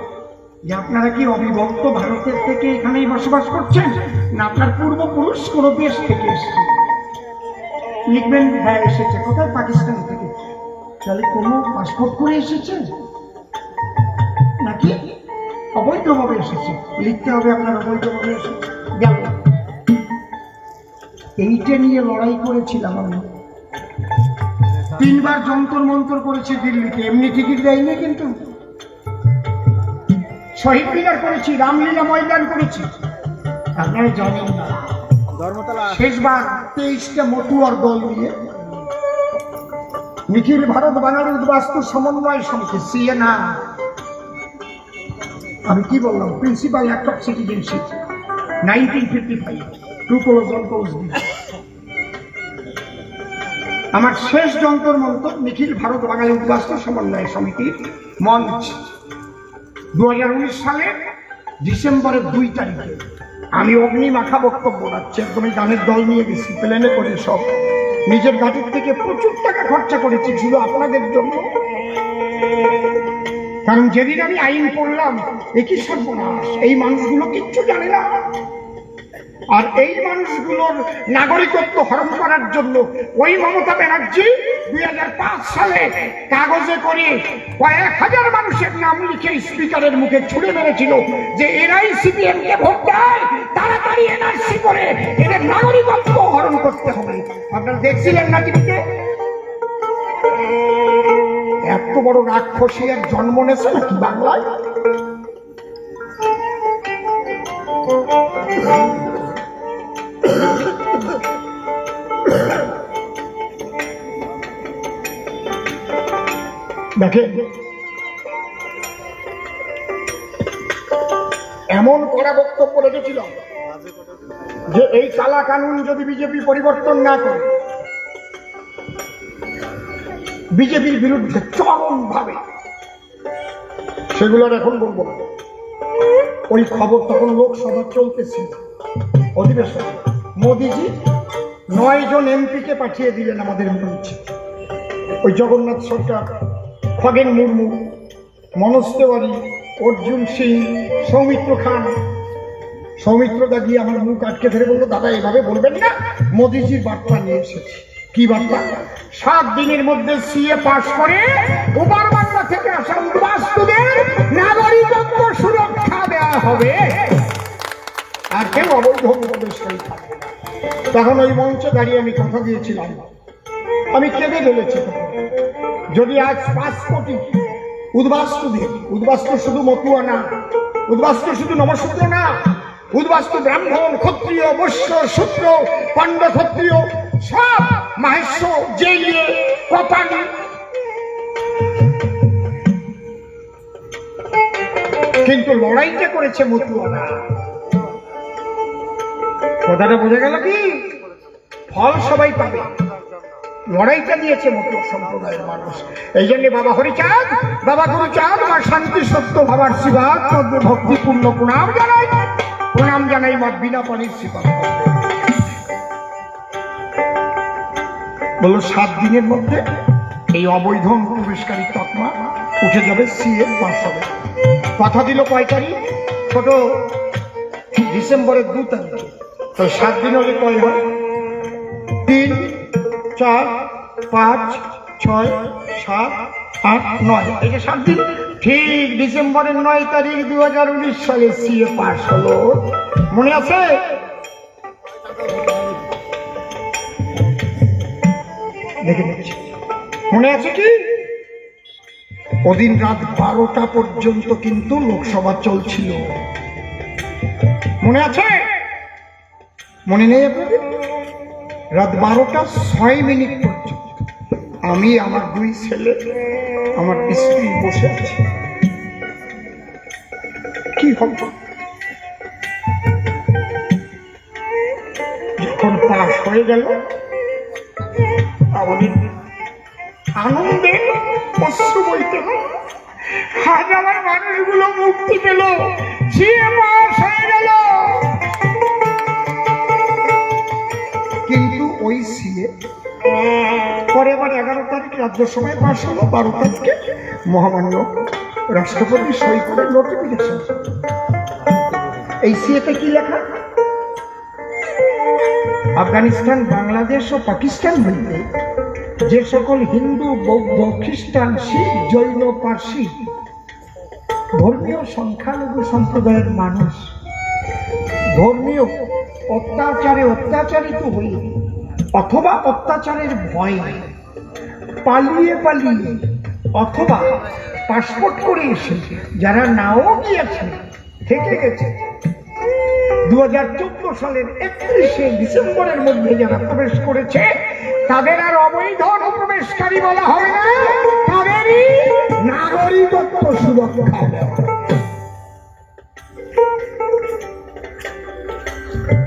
যে আপনারা কি অবিভক্ত ভারতের থেকে এখানেই বসবাস করছেন না আপনার পূর্বপুরুষ কোনো দেশ থেকে এসেছে লিখবেন হ্যাঁ এসেছে কোথায় পাকিস্তান থেকে তাহলে কোনো পাসপোর্ট করে এসেছে নাকি অবৈধভাবে এসেছে লিখতে হবে আপনার অবৈধভাবে এসেছে গেল এইটা নিয়ে লড়াই করেছিলাম আমি 3 বার যন্তর মন্তর করেছি দিল্লিতে এমনি টিকিট দেয়নি কিন্তু শহীদ মিনার করেছি রামলীলা ময়দান করেছি আপনারা জানেন না শেষবার 23টা মতুয়ার দল নিয়ে নিখিল ভারত বাঙালি উদ্বাস্তু সমন্বয় সমিতি সিএ না আমি কি বললাম principal act of citizenship 1955 2 clause 1 clause B আমার শেষ যন্তর মন্তর নিখিল ভারত বাঙালি উদ্বাস্তু সমন্বয় সমিতির মঞ্চ 2019 সালের ডিসেম্বরের 2 তারিখে আমি অগ্নিমাখা বক্তব্য রাখছি একদম গানের দল নিয়ে গেছি প্লেনে করে সব নিজের গাড়ির থেকে প্রচুর টাকা খরচা করেছি শুধু আপনাদের জন্য কারণ যেদিন আমি আইন পড়লাম একই সর্বনাশ এই মানুষগুলো কিচ্ছু জানে না আর এই মানুষগুলোর নাগরিকত্ব হরণ করার জন্য ওই মমতা ব্যানার্জি 2005 সালে কাগজে করে কয়েক হাজার মানুষের নাম লিখে স্পিকারের মুখে ছুড়ে মেরেছিল যে এরাই সিপিএম কে ভোট দেয় তাড়াতাড়ি এনআরসি করে এদের নাগরিকত্ব হরণ করতে হবে আপনারা দেখছিলেন না টিভিতে এত বড় রাক্ষসী আর জন্ম নেছে নাকি বাংলায় দেখেন এমন কড়া বক্তব্য রেখেছিলাম যে এই কালা কানুন যদি বিজেপি পরিবর্তন না করে বিজেপির বিরুদ্ধে চরম ভাবে সেগুলোর এখন বলবো না ওই খবর তখন লোকসভা চলতেছে অধিবেশন মোদিজি 9 জন এমপিকে পাঠিয়ে দিলেন আমাদের মঞ্চে ওই জগন্নাথ সরকার খগেন মুর্মু মনোজ তেওয়ারি অর্জুন সিং সৌমিত্র খান সৌমিত্রদা গিয়ে আমার মুখ আটকে ধরে বললো দাদা এভাবে বলবেন না মোদিজির বার্তা নিয়ে এসেছে কি বার্তা 7 দিনের মধ্যে সিএ পাস করে ওপার বাংলা থেকে আসা উদ্বাস্তুদের নাগরিকত্ব সুরক্ষা দেওয়া হবে আর কেউ অবৈধ প্রবেশকারী থাকবে না তখন ওই মঞ্চে দাঁড়িয়ে আমি কথা দিয়েছিলাম আমি কেঁদে ফেলেছি যদি আজ 5 কোটি উদ্বাস্তুদের উদ্বাস্তু শুধু মতুয়া না উদ্বাস্তু শুধু নমশূদ্র না উদ্বাস্তু ব্রাহ্মণ ক্ষত্রিয় বৈশ্য শূদ্র পাণ্ড ক্ষত্রিয় সব মাহেশ্ব জেলে কপালি কিন্তু লড়াইটা করেছে মতুয়ারা কথাটা বোঝা গেল কি ফল সবাই পাবে লড়াইটা দিয়েছে মতুয়া সম্প্রদায়ের মানুষ এই জন্য বাবা হরিচাঁদ বাবা গুরুচাঁদ মা শান্তি সত্য বাবার শিবাদ ভক্তিপূর্ণ প্রণাম জানাই মা বিনা পানির শিবাদ বললো 7 দিনের মধ্যে এই অবৈধ অনুপ্রবেশকারী তকমা উঠে যাবে, সিএ পাস হবে। কথা দিল কয় তারিখ? ছোট ডিসেম্বরের 2 তারিখে। তো 7 দিন হলে কয় হয়? 3, 4, 5, 6, 7, 8, 9, এই যে 7 দিন। ঠিক ডিসেম্বরের 9 তারিখ 2019 সালে সিএ পাস হলো। মনে আছে? দেখে নিচ্ছি মনে আছে কি? ওদিন রাত 12টা পর্যন্ত কিন্তু লোকসভা চলছিল। মনে আছে? মনে নেই আপনাদের? রাত 12টা 6 মিনিট পর্যন্ত আমি, আমার 2 ছেলে, আমার স্ত্রী বসে আছি। কি হবে? যখন পাস হয়ে গেল আমাদের আনন্দে অশ্রু বইতে হয়। আজ আমার মানুষগুলো মুক্তি পেল, সিএ পাস হয়ে গেল। কিন্তু ওই সিএ পরে আবার 11 তারিখ রাজ্যসভায় পাস হলো, 12 তারিখে মহামান্য রাষ্ট্রপতি সই করে নোটিফিকেশন। এই সিএতে কি লেখা? আফগানিস্তান, বাংলাদেশ ও পাকিস্তান হইতে যে সকল হিন্দু, বৌদ্ধ, খ্রিস্টান, শিখ, জৈন, পার্সি ধর্মীয় সংখ্যালঘু সম্প্রদায়ের মানুষ ধর্মীয় অত্যাচারে অত্যাচারিত হয়ে অথবা অত্যাচারের ভয়ে পালিয়ে অথবা পাসপোর্ট করে এসে যারা নাও গিয়েছে, থেকে গেছে, 2014 সালের 31শে ডিসেম্বরের মধ্যে যারা প্রবেশ করেছে তাদের আর অবৈধ অনুপ্রবেশকারী বলা হবে না, তাদেরই নাগরিকত্ব সুরক্ষা দেওয়া।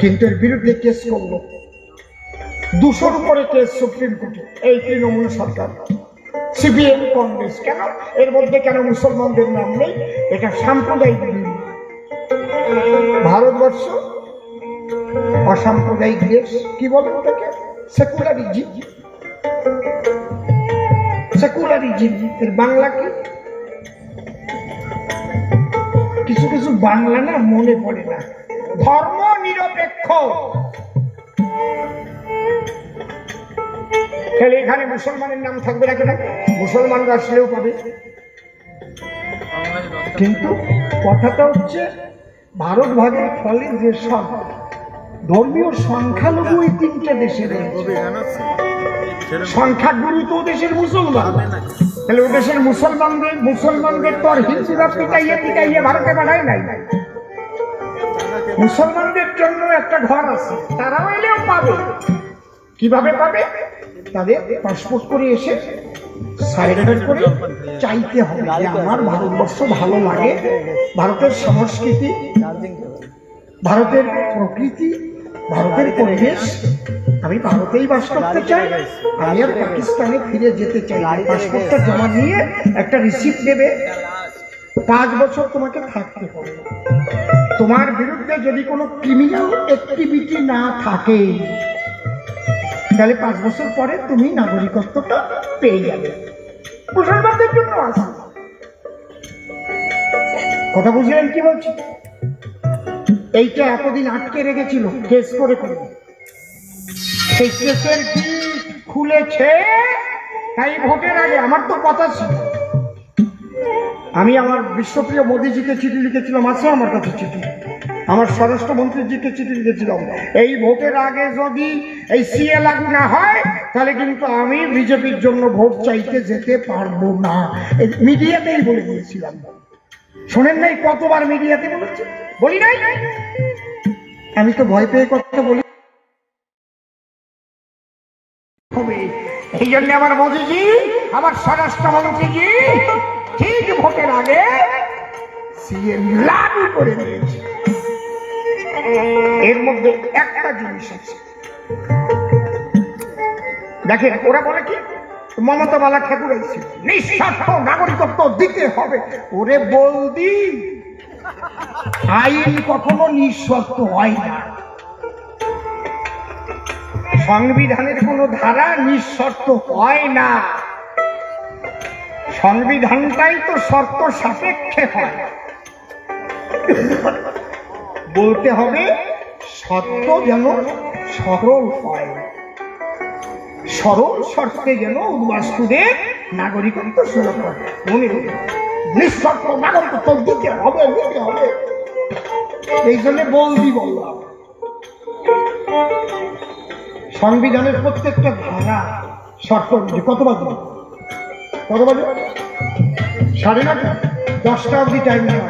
কিন্তু এর বিরুদ্ধে কেস করলো 200-র উপরে কেস সুপ্রিম কোর্টে এই তৃণমূল সরকার, সিপিএম, কংগ্রেস। কেন? এর মধ্যে কেন মুসলমানদের নাম নেই? এটা সাম্প্রদায়িক বিল। ভারতবর্ষ অসাম্প্রদায়িক দেশ। কি বলে ওটাকে? সেকুলারিজম। সেকুলারিজম এর বাংলা কি? কিছু কিছু বাংলা না মনে পড়ে না। ধর্ম নিরপেক্ষ। তাহলে এখানে মুসলমানের নাম থাকবে না কেন? মুসলমানরা আসলেও পাবে। কিন্তু কথাটা হচ্ছে ভারত ভাগের ফলে যে সব ধর্মীয় সংখ্যালঘু এই 3টে দেশে রয়েছে, সংখ্যাগুরু তো দেশের মুসলমান। তাহলে ও দেশের মুসলমানদের তো আর হিন্দুরা পিটাইয়ে ভারতে পাঠায় নাই। মুসলমানদের জন্য একটা ঘর আছে, তারাও এলেও পাবে। কিভাবে পাবে? তাদের পাসপোর্ট করে এসে সারেন্ডার করে চাইতে হবে যে আমার ভারতবর্ষ ভালো লাগে, ভারতের সংস্কৃতি, ভারতের প্রকৃতি, ভারতের পরিবেশ, আমি ভারতেই বাস করতে চাই, আমি আর পাকিস্তানে ফিরে যেতে চাই। পাসপোর্টটা জমা নিয়ে একটা রিসিপ্ট দেবে, 5 বছর তোমাকে থাকতে হবে। তোমার বিরুদ্ধে যদি কোনো ক্রিমিনাল অ্যাক্টিভিটি না থাকে তাহলে 5 বছর পরে তুমি নাগরিকত্বটা পেয়ে যাবে। মুসলমানদের জন্য আছে। কথা বুঝলেন কি বলছি? এইটা এতদিন আটকে রেখেছিল কেস করে। সেই কেসের কি খুলেছে? তাই ভোটের আগে আমার তো কথা ছিল, আমি আমার বিশ্বপ্রিয় মোদীজিকে চিঠি লিখেছিলাম, আছে আমার কাছে চিঠি, আমার স্বরাষ্ট্রমন্ত্রীজিকে চিঠি লিখেছিলাম, এই ভোটের আগে যদি এই সিএ লাগু না হয় তাহলে কিন্তু আমি বিজেপির জন্য ভোট চাইতে যেতে পারবো না। মিডিয়াতেই বলে দিয়েছিলাম। শোনেন নাই? কতবার মিডিয়াতে বলেছি? বলি নাই? আমি তো ভয় পেয়ে কথা বলি। এই জন্য আমার মোদীজি, আমার স্বরাষ্ট্রমন্ত্রীজি ঠিক ভোটের আগে সিএ লাগু করে দিয়েছে। এর মধ্যে একটা জিনিস আছে, দেখেন ওরা বলে কি, মমতা বালা ঠাকুর আইছে নিঃস্বার্থ নাগরিকত্ব দিতে হবে। ওরে বলদি, আইন কখনো নিঃস্বার্থ হয় না। সংবিধানের কোন ধারা নিঃশর্ত হয় না। সংবিধানটাই তো শর্ত সাপেক্ষে হয়, বলতে হবে শর্ত যেন সরল হয়, সরল শর্তে যেন উদ্বাস্তুদের নাগরিকত্ব সুলভ হয়। মনে হবে নিঃশর্ত নাগরিকত্ব দিতে হবে, দিতে হবে। এই জন্য বলবি বললাম, সংবিধানের প্রত্যেকটা ধারা শর্ত অনুযায়ী কত বাজে 9:30, 10টা অব্দি টাইম নেওয়া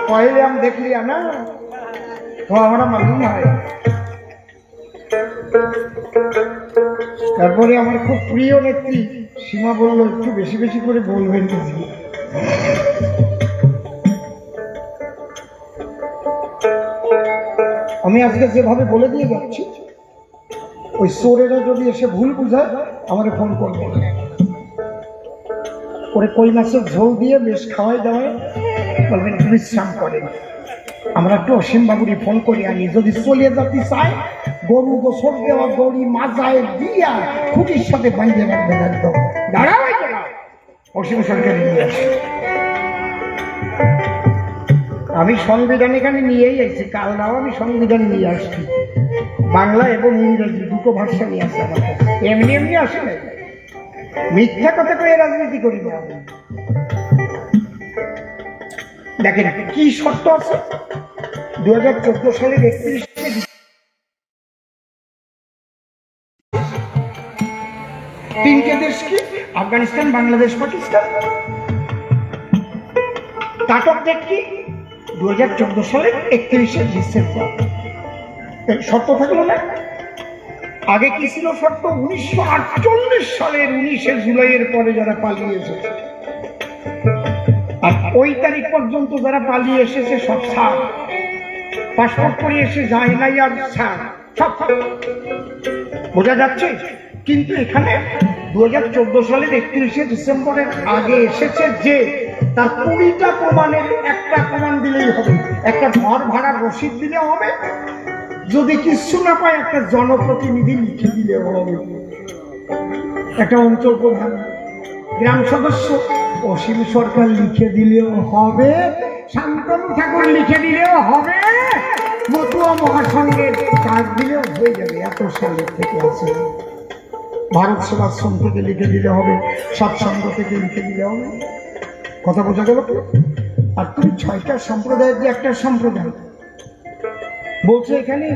पहले हम देख लिया ना तो हमारा मालूम है। তারপরে আমার খুব প্রিয় নেত্রী সীমা বলল একটু বেশি বেশি করে বলবেন। আমি আজকে যেভাবে বলে দিয়ে যাচ্ছি ওই চোরেরা যদি এসে ভুল বুঝায় আমাকে ফোন করবে, ওরে কই মাছের ঝোল দিয়ে বেশ খাওয়াই দাওয়ায় বলবেন বিশ্রাম করেন। আমরা একটু অসীম বাবুরি ফোন করি আনি, যদি চলে যেতে চায় গরু গোসল দেওয়া দড়ি মাজায় দিয়া খুঁটির সাথে বাইরে রাখবেন একদম। দাঁড়াও অসীম সরকারি নিয়ে আসে। আমি সংবিধান এখানে নিয়েই আসছি, কাল নাও আমি সংবিধান নিয়ে আসছি, বাংলা এবং ইংরেজি দুটো ভাষা নিয়ে আসছে আমার কাছে। এমনি এমনি আসে না, মিথ্যা কথা কয়ে রাজনীতি করি না। দেখেন কি শর্ত আছে 2014 সালের 31 তিনটে দেশ কি আফগানিস্তান, বাংলাদেশ, পাকিস্তান। কাটক ডেট কি 2014 সালের 31 ডিসেম্বর। শর্ত থাকলো না। আগে কি ছিল শর্ত? 1948 সালের 19 জুলাইয়ের পরে যারা পালিয়ে এসেছে, আর ওই তারিখ পর্যন্ত যারা পালিয়ে এসেছে সব ছাড়, পাসপোর্ট করে এসে যায় নাই আর ছাড়, সব বোঝা যাচ্ছে। কিন্তু এখানে 2014 সালের 31 ডিসেম্বরের আগে এসেছে যে, তার 20টা প্রমাণের একটা প্রমাণ দিলেই হবে। একটা ঘর ভাড়ার রসিদ দিলে হবে, যদি কিছু না পায় একটা জনপ্রতিনিধি লিখে দিলে হবে, একটা অঞ্চল প্রধান, গ্রাম সদস্য, অসীম সরকার লিখে দিলেও হবে, শান্তনু ঠাকুর লিখে দিলেও হবে, মতুয়া মহাসংঘের কাজ দিলেও হয়ে যাবে। এত সালের থেকে আছে, ভারত সেবাশ্রম থেকে লিখে দিলে হবে, সৎসঙ্গ থেকে লিখে দিলে হবে। কথা বোঝা গেল? আর তুমি 6টা সম্প্রদায়ের যে একটা সম্প্রদায় বলছে এখানে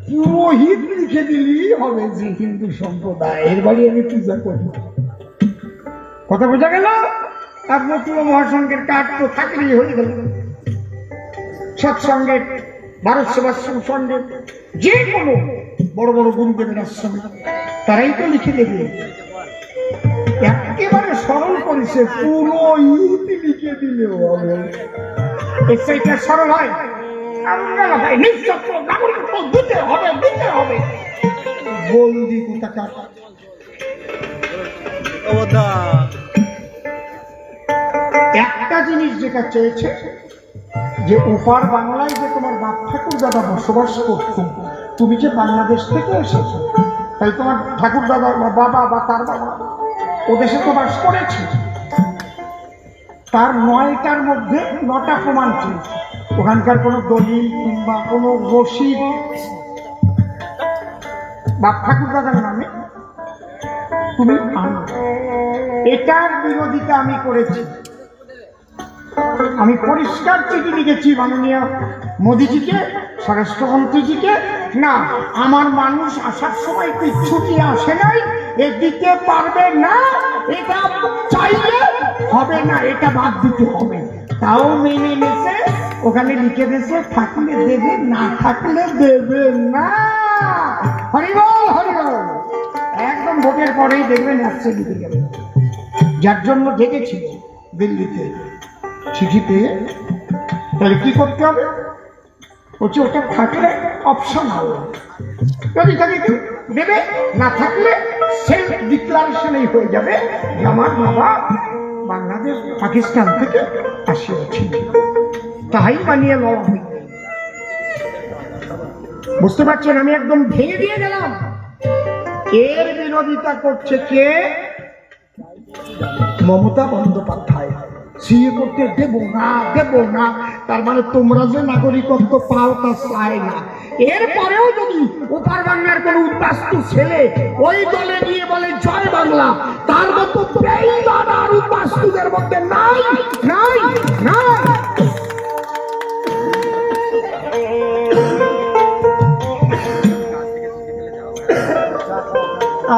পুরোহিত লিখে দিলেই হবে যে হিন্দু সম্প্রদায়, এর বাড়ি আমি পূজা করি। কথা বোঝা গেল? আপনার পুরো মহাসংঘের কাজ তো থাকলেই হয়ে গেল। সৎসঙ্গের, ভারত সেবাশ্রম সঙ্গে যে কোনো বড় বড় গুরুদেবের আশ্রমে তারাই তো লিখে দেবে। একেবারে সরল করেছে, পুরোহিত লিখে দিলেও হবে। এটা সরল হয়, দিতে হবে, দিতে হবে। বলদি কোথাকার একটা জিনিস যেটা চেয়েছে যে ওপার বাংলায় যে তোমার বাপ ঠাকুর দাদা বসবাস করত, তুমি যে বাংলাদেশ থেকে এসেছো, তাই তোমার ঠাকুর দাদা বা বাবা বা তার বাবা ও দেশে তো বাস করেছে। তার 9টার মধ্যে 9টা প্রমাণ চেয়েছে। ওখানকার কোনো দলিল কিংবা কোনো রসিদ বাপ ঠাকুর দাদার নামে তুমি আনো। এটার বিরোধিতা আমি করেছি। আমি পরিষ্কার চিঠি লিখেছি মাননীয় মোদীজিকে, স্বরাষ্ট্রমন্ত্রীজিকে, না আমার মানুষ আসার সময় কিচ্ছুটি আসে নাই, এ দিতে পারবে না, এটা চাইলে হবে না, এটা বাদ দিতে হবে। তাও মেনে নিয়েছে, ওখানে লিখে দিয়েছে থাকলে দেবে, না থাকলে দেবে না। হরিবল হরিবল। একদম ভোটের পরেই দেখবেন আসছে লিখে গেল। যার জন্য দেখেছি দিল্লিতে চিঠি পেয়ে, তাহলে কি করতে হবে? বলছে ওটা থাকলে অপশনাল, যদি থাকে দেবে, না থাকলে সেলফ ডিক্লারেশনই হয়ে যাবে যে আমার বাবা বাংলাদেশ পাকিস্তান থেকে আসিয়াছি, তাই বানিয়ে লওয়া হয়ে। বুঝতে পারছেন? আমি একদম ভেঙে দিয়ে গেলাম। এর বিরোধিতা করছে কে? মমতা বন্দ্যোপাধ্যায় সিএ করতে দেব না, তার মানে তোমরা যে নাগরিকত্ব পাও তা চায় না। এরপরেও যদি ওপার বাংলার কোন উদ্বাস্তু ছেলে ওই দলে নিয়ে বলে জয় বাংলা, তার মতো বেঈমান আর উদ্বাস্তুদের মধ্যে নাই।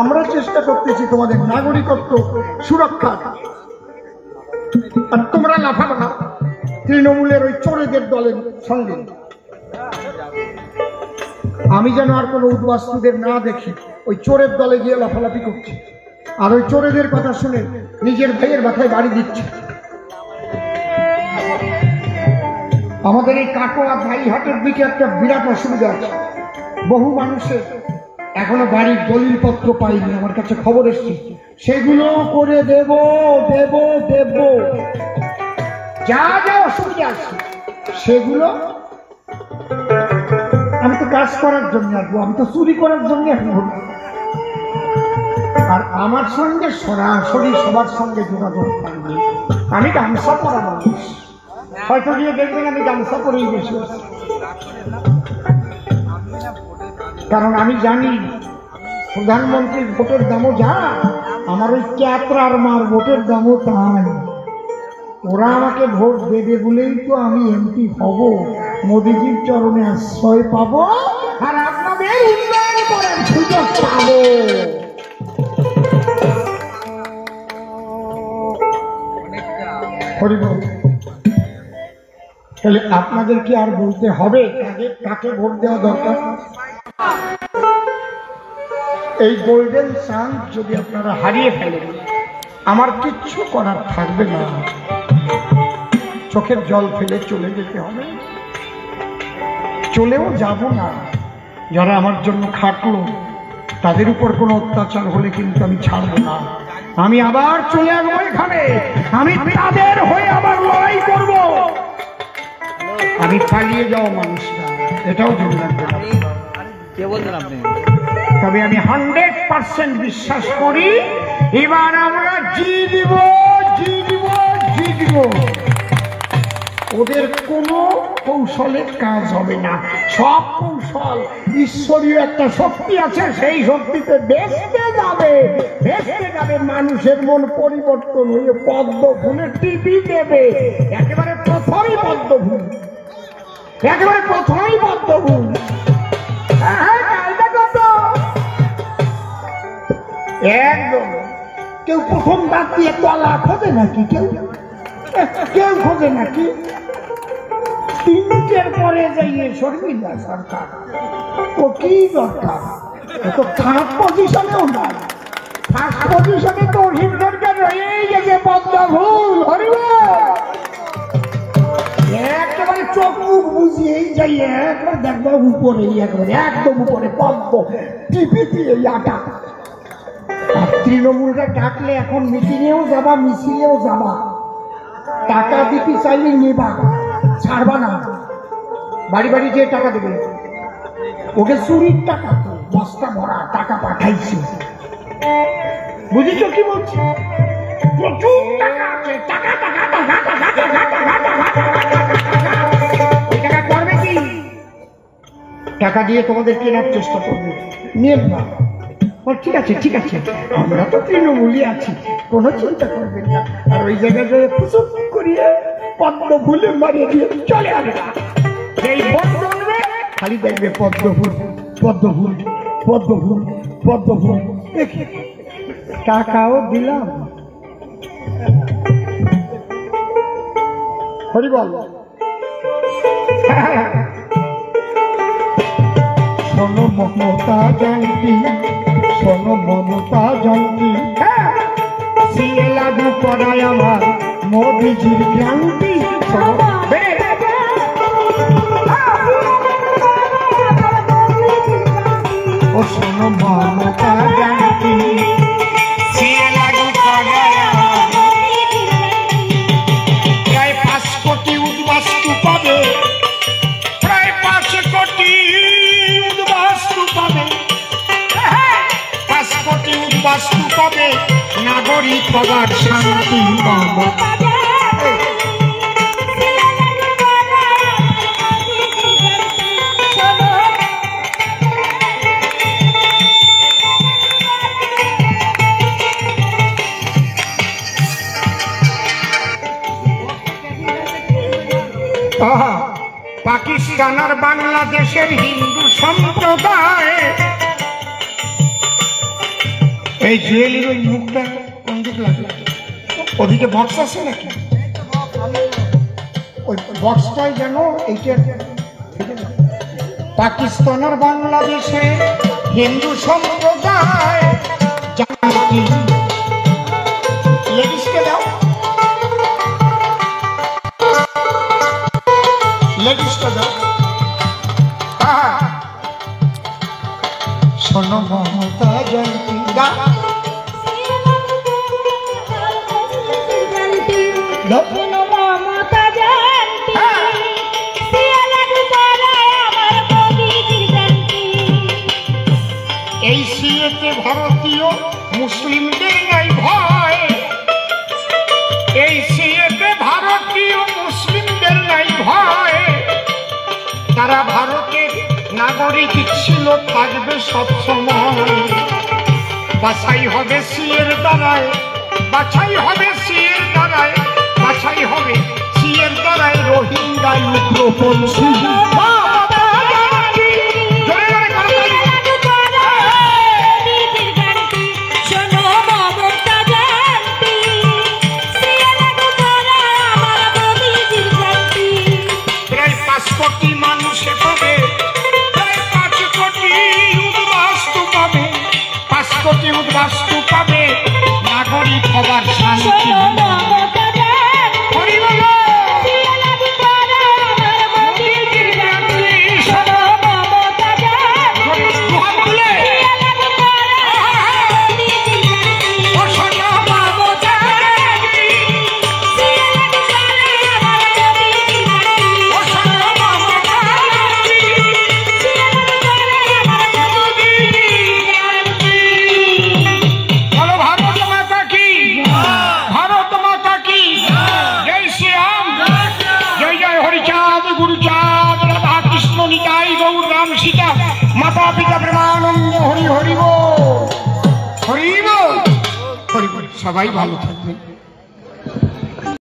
আমরা চেষ্টা করতেছি তোমাদের নাগরিকত্ব সুরক্ষা, আর তোমরা লাফাবো না তৃণমূলের ওই চোরেদের দলের সঙ্গে। আমি যেন আর কোনো উদ্বাস্তুদের না দেখি ওই চোরের দলে গিয়ে লাফালাফি করছে, আর ওই চোরেদের কথা শুনে নিজের ভাইয়ের মাথায় বাড়ি দিচ্ছে। আমাদের এই কাটোয়া ধাইহাটের দিকে একটা বিরাট অসুবিধা আছে, বহু মানুষের এখনো বাড়ির দলিলপত্র পাইনি, আমার কাছে খবর এসছে। সেগুলো করে দেব, যা যা অসুবিধা আছে সেগুলো। আমি তো কাজ করার জন্য আসবো, আমি তো চুরি করার জন্য আসবো। আর আমার সঙ্গে সরাসরি সবার সঙ্গে যোগাযোগ থাকবে। আমি গামছা পরা মানুষ, হয়তো গিয়ে দেখবেন আমি গামছা পরেই বসে আছি, কারণ আমি জানি প্রধানমন্ত্রীর ভোটের দামও যা, আমার ওই ক্যাপরার মার ভোটের দামও তাই। ওরা আমাকে ভোট দেবে বলেই তো আমি এমপি হব, মোদিজির চরণে আশ্রয় পাবো, আর আপনাদের উন্নয়ন করার সুযোগ পাবো। তাহলে আপনাদের কি আর বলতে হবে কাকে ভোট দেওয়া দরকার? এই গোল্ডেন চান্স যদি আপনারা হারিয়ে ফেলেন, আমার কিচ্ছু করার থাকবে না, চোখের জল ফেলে চলে যেতে হবে। চলেও যাব না, যারা আমার জন্য খাটলো তাদের উপর কোনো অত্যাচার হলে কিন্তু আমি ছাড়বো না। আমি আবার চলে আসবো এখানে, আমি তাদের হয়ে আবার লড়াই করব। আমি পালিয়ে যাওয়া মানুষ না, এটাও জেনে রাখবেন। তবে আমি 100% বিশ্বাস করি এবার আমরা জিতব। ওদের কোনো কৌশলের কাজ হবে না, সব কৌশল ঈশ্বরীয় একটা শক্তি আছে, সেই শক্তিতে ভেস্তে যাবে। মানুষের মন পরিবর্তন হয়ে পদ্ম ফুলে টিপি দেবে। একেবারে প্রথমেই পদ্ম ফুল। একদম কেউ প্রথম দাঁত দিয়ে তলা খোঁজে নাকি? কেউ খোঁজে নাকি? তিনটের পরে যাইয়ে শর্মিলা সরকার ও কি দরকার? তো থার্ড পজিশনেও নাই, ফার্স্ট পজিশনে তো সরকার রয়েই গেছে পদ্ম ফুল। একেবারে চোখ মুখ বুঝিয়েই যাই, একবার দেখবো উপরে, একদম উপরে পদ্ম টিপি দিয়ে আটা। আর তৃণমূলটা ডাকলে এখন মিটিংয়েও যাবা, মিছিলেও যাবা, টাকা দিতে চাইলে নেবা, ছাড়বা না। বাড়ি বাড়ি যে টাকা দেবে, ওকে চুরির টাকা, বস্তা ভরা টাকা পাঠাইছে। বুঝেছ কি বলছি? প্রচুর টাকা আছে, টাকা করবে কি? টাকা দিয়ে তোমাদের কেনার চেষ্টা করবে, নিয়ে না। ঠিক আছে, আমরা তো তৃণমূলই আছি, কোনো চিন্তা করবেন না। আর ওই জায়গায় প্রচুর করিয়ে পদ্ম ফুলে মারিয়ে দিয়ে চলে আসবে। সেই ভোট করবে, খালি দেখবে পদ্ম ফুল। দেখি টাকাও দিলাম। হরি বল। শোনো মমতা জানতি, সিএ লাগু করায় আমার মোদিজির ক্রান্তি। ও শোনো মমতা জানতি, সিএ লাগু করায় প্রায় 5 কোটি উদ্বাস্তু পাবে, প্রায় 5 কোটি উদ্বাস্তু পাবে, 5 কোটি উদ্বাস্তু পাবে। না নাগরিক হবার শান্তি মমতা। পাকিস্তান আর বাংলাদেশের হিন্দু সম্প্রদায় এই জুয়েলির ওই মুখটা কোন দিক লাগলো? ওদিকে বক্স আছে নাকি? ওই বক্সটাই যেন এইটা পাকিস্তান আর বাংলাদেশে হিন্দু সম্প্রদায় লেডিসকে দাও, লেডিসটা দাও। শোনো মমতা জয়ন্তী দা এই সিএতে ভারতীয় মুসলিমদের নাই ভয়, এই সিএতে ভারতীয় মুসলিমদের নাই ভয়, তারা ভারতের নাগরিক ছিল, থাকবে সবসময়। বাছাই হবে সিএর দ্বারায়, বাছাই হবে সিএর দ্বারায়, বাছাই হবে সিএর দ্বারায় রোহিঙ্গা উগ্রপন্থী। উদ্বাস্তু পাবে নাগরিক হবার শান্তি। माता पिता प्रेमानंद हरि हरि बोल, हरि बोल, हरि बोल। सबाई भालो थाकबेन।